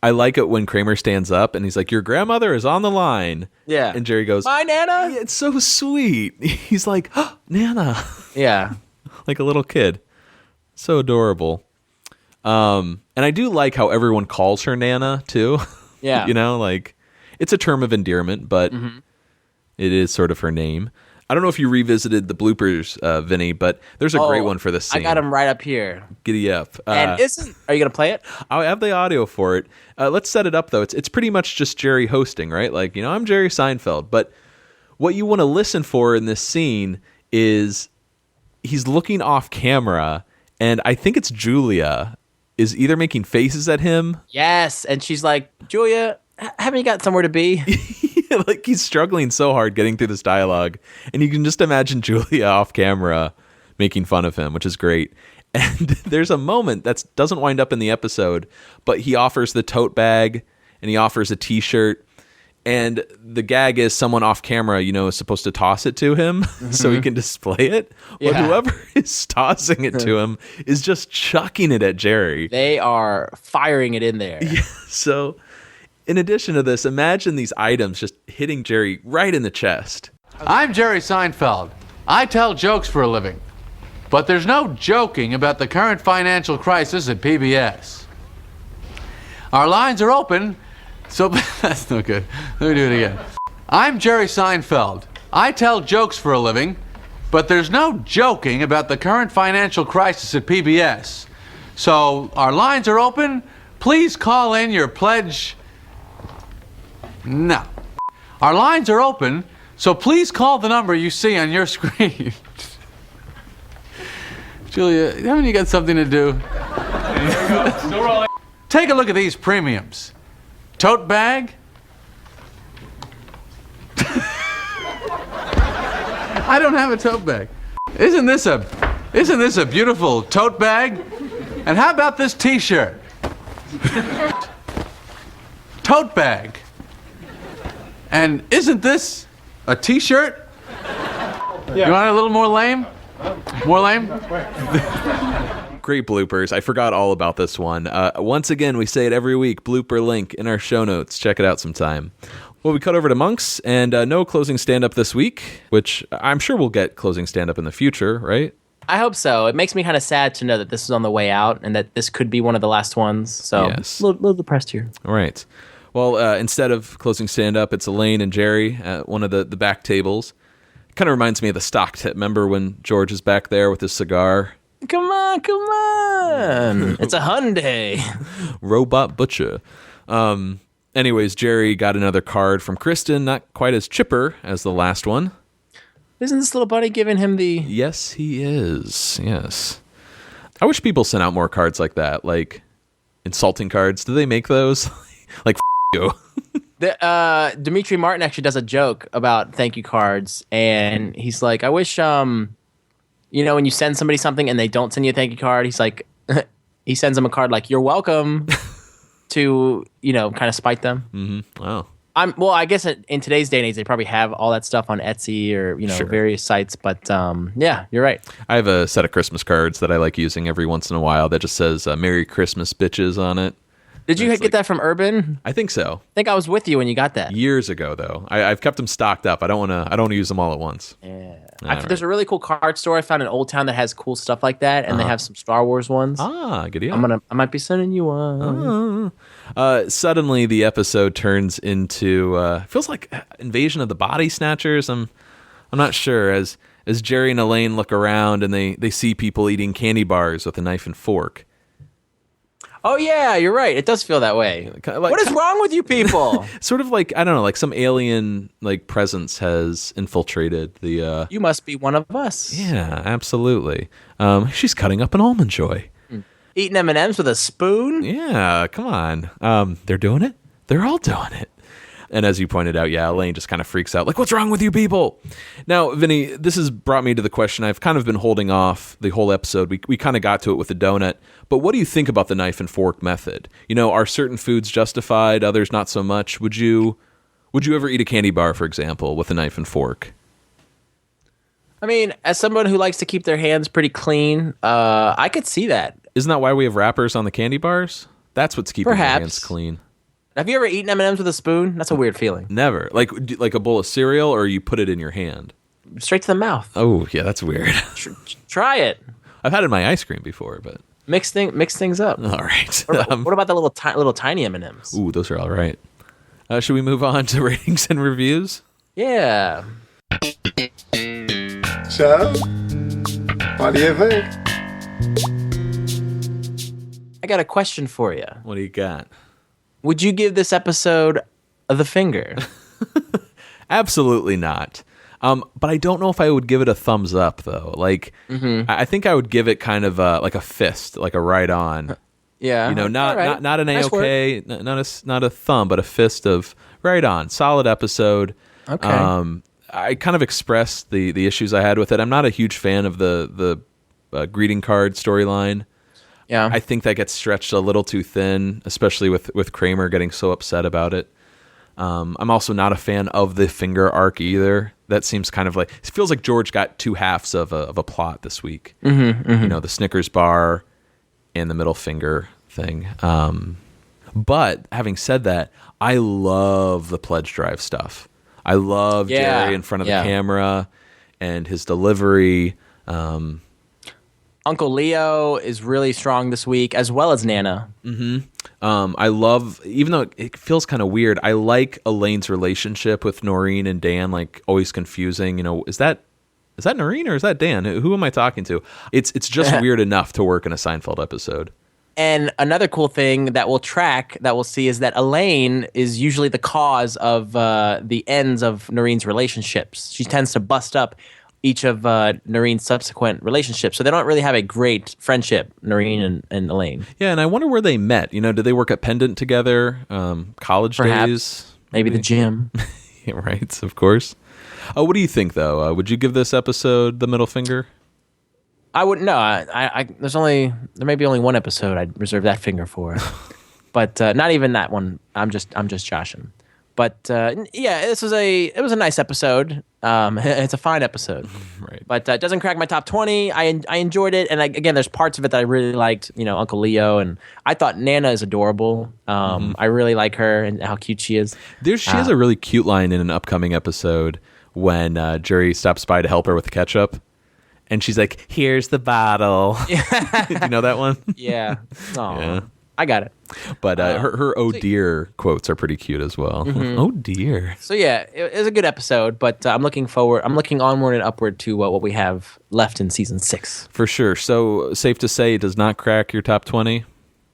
I like it when Kramer stands up and he's like, your grandmother is on the line. Yeah. And Jerry goes, my Nana? Yeah, it's so sweet. He's like, oh, Nana. Yeah. Like a little kid. So adorable. And I do like how everyone calls her Nana, too. Yeah. Like, it's a term of endearment, but it is sort of her name. I don't know if you revisited the bloopers, Vinny, but there's a great one for this scene. I got him right up here. Giddy up. And are you going to play it? I have the audio for it. Let's set it up, though. It's pretty much just Jerry hosting, right? Like, I'm Jerry Seinfeld. But what you want to listen for in this scene is he's looking off camera, and I think it's Julia is either making faces at him. Yes, and she's like, Julia, haven't you got somewhere to be? Like, he's struggling so hard getting through this dialogue, and you can just imagine Julia off camera making fun of him, which is great. And there's a moment that doesn't wind up in the episode, but he offers the tote bag and he offers a T-shirt. And the gag is someone off camera, is supposed to toss it to him so he can display it. But whoever is tossing it to him is just chucking it at Jerry. They are firing it in there. Yeah, so in addition to this, imagine these items just hitting Jerry right in the chest. I'm Jerry Seinfeld. I tell jokes for a living. But there's no joking about the current financial crisis at PBS. Our lines are open. So, that's no good. Let me do it again. I'm Jerry Seinfeld. I tell jokes for a living, but there's no joking about the current financial crisis at PBS. So, our lines are open. Please call in your pledge. No. Our lines are open, so please call the number you see on your screen. Julia, haven't you got something to do? Take a look at these premiums. Tote bag? I don't have a tote bag. Isn't this a beautiful tote bag? And how about this T-shirt? Tote bag. And isn't this a T-shirt? Yeah. You want it a little more lame? More lame? Great bloopers. I forgot all about this one. Once again, we say it every week. Blooper link in our show notes. Check it out sometime. Well, we cut over to Monks, and no closing stand-up this week, which I'm sure we'll get closing stand-up in the future, right? I hope so. It makes me kind of sad to know that this is on the way out and that this could be one of the last ones. So yes. a little depressed here. All right. Well, instead of closing stand-up, it's Elaine and Jerry at one of the back tables. It kind of reminds me of the stock tip. Remember when George is back there with his cigar? Come on. It's a Hyundai. Robot Butcher. Anyways, Jerry got another card from Kristen, not quite as chipper as the last one. Isn't this little buddy giving him the... Yes, he is. Yes. I wish people sent out more cards like that, like insulting cards. Do they make those? Like, you. Dimitri Martin actually does a joke about thank you cards, and he's like, I wish... when you send somebody something and they don't send you a thank you card, he's like, he sends them a card like, you're welcome to, kind of spite them. Mm-hmm. Wow. I guess in today's day and age, they probably have all that stuff on Etsy or, Sure. various sites. But yeah, you're right. I have a set of Christmas cards that I like using every once in a while that just says Merry Christmas, bitches on it. Did you get that from Urban? I think so. I think I was with you when you got that. Years ago, though. I've kept them stocked up. I don't want to use them all at once. Yeah. There's a really cool card store I found in Old Town that has cool stuff like that, and they have some Star Wars ones. Ah, good deal. I might be sending you one. Suddenly, the episode turns into feels like Invasion of the Body Snatchers. I'm not sure. As Jerry and Elaine look around and they see people eating candy bars with a knife and fork. Oh, yeah, you're right. It does feel that way. What is wrong with you people? Sort of like, I don't know, like some alien presence has infiltrated the... You must be one of us. Yeah, absolutely. She's cutting up an Almond Joy. Eating M&Ms with a spoon? Yeah, come on. They're doing it? They're all doing it. And as you pointed out, yeah, Elaine just kind of freaks out. Like, what's wrong with you people? Now, Vinny, this has brought me to the question I've kind of been holding off the whole episode. We kind of got to it with the donut. But what do you think about the knife and fork method? Are certain foods justified, others not so much? Would you ever eat a candy bar, for example, with a knife and fork? I mean, as someone who likes to keep their hands pretty clean, I could see that. Isn't that why we have wrappers on the candy bars? That's what's keeping your hands clean. Have you ever eaten M&Ms with a spoon? That's a weird feeling. Never. Like a bowl of cereal, or you put it in your hand? Straight to the mouth. Oh, yeah, that's weird. Try it. I've had it in my ice cream before, but... Mix things up. All right. What about the little tiny M&Ms? Ooh, those are all right. Should we move on to ratings and reviews? Yeah. So, what do you think? I got a question for you. What do you got? Would you give this episode the finger? Absolutely not. But I don't know if I would give it a thumbs up, though. I think I would give it kind of like a fist, like a right on. Yeah. Not an nice A-okay, not a thumb, but a fist of right on. Solid episode. Okay. I kind of expressed the issues I had with it. I'm not a huge fan of the greeting card storyline. Yeah. I think that gets stretched a little too thin, especially with Kramer getting so upset about it. I'm also not a fan of the finger arc either. That seems kind of like, it feels like George got two halves of a plot this week. You know, the Snickers bar and the middle finger thing. But having said that, I love the pledge drive stuff. I love Jerry in front of the camera and his delivery. Uncle Leo is really strong this week, as well as Nana. I love, even though it feels kind of weird, I like Elaine's relationship with Noreen and Dan, like always confusing. You know, is that Noreen or is that Dan? Who am I talking to? It's just weird enough to work in a Seinfeld episode. And another cool thing that we'll see is that Elaine is usually the cause of the ends of Noreen's relationships. She tends to bust up each of Noreen's subsequent relationships. So they don't really have a great friendship, Noreen and Elaine. Yeah, and I wonder where they met. You know, did they work at Pendant together? College Perhaps. days? Maybe the gym. Yeah, right, of course. What do you think, though? Would you give this episode the middle finger? I wouldn't know. There may be only one episode I'd reserve that finger for, but not even that one. I'm just joshing. But yeah, it was a nice episode. It's a fine episode, right? But it doesn't crack my top 20. I enjoyed it, and again, there's parts of it that I really liked. You know, Uncle Leo, and I thought Nana is adorable. I really like her and how cute she is. She has a really cute line in an upcoming episode when Jerry stops by to help her with the ketchup. And she's like, "Here's the bottle." You know that one? Yeah. Aww. Yeah. I got it. But her "oh dear" quotes are pretty cute as well. Oh dear. So yeah, it was a good episode, but I'm looking onward and upward to what we have left in season 6. For sure. So safe to say it does not crack your top 20?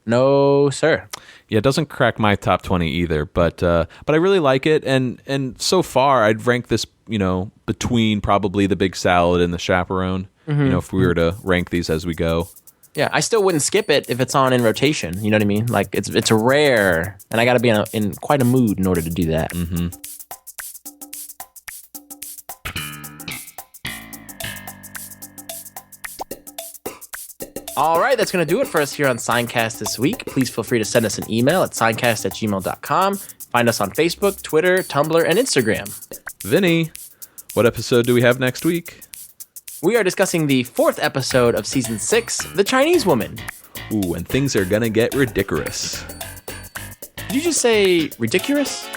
No, sir. Yeah, it doesn't crack my top 20 either, but I really like it, and so far I'd rank this, you know, between probably the Big Salad and the Chaperone. You know, if we were to rank these as we go. Yeah, I still wouldn't skip it if it's on in rotation. You know what I mean? Like it's a rare, and I got to be in quite a mood in order to do that. All right, that's going to do it for us here on Seincast this week. Please feel free to send us an email at seincast@gmail.com. Find us on Facebook, Twitter, Tumblr, and Instagram. Vinny, what episode do we have next week? We are discussing the 4th episode of Season 6, The Chinese Woman. Ooh, and things are going to get ridiculous. Did you just say ridiculous?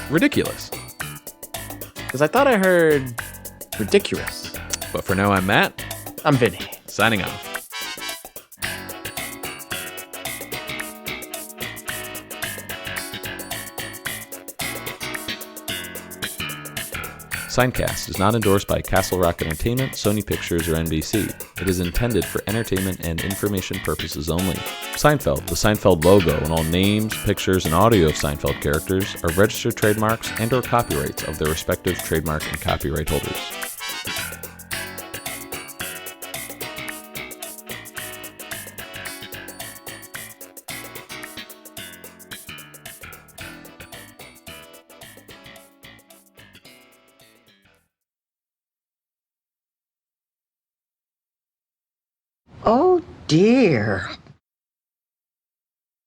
Ridiculous. Because I thought I heard ridiculous. But for now, I'm Matt. I'm Vinny. Signing off. Seincast is not endorsed by Castle Rock Entertainment, Sony Pictures, or NBC. It is intended for entertainment and information purposes only. Seinfeld, the Seinfeld logo, and all names, pictures, and audio of Seinfeld characters are registered trademarks and/or copyrights of their respective trademark and copyright holders. Oh, dear.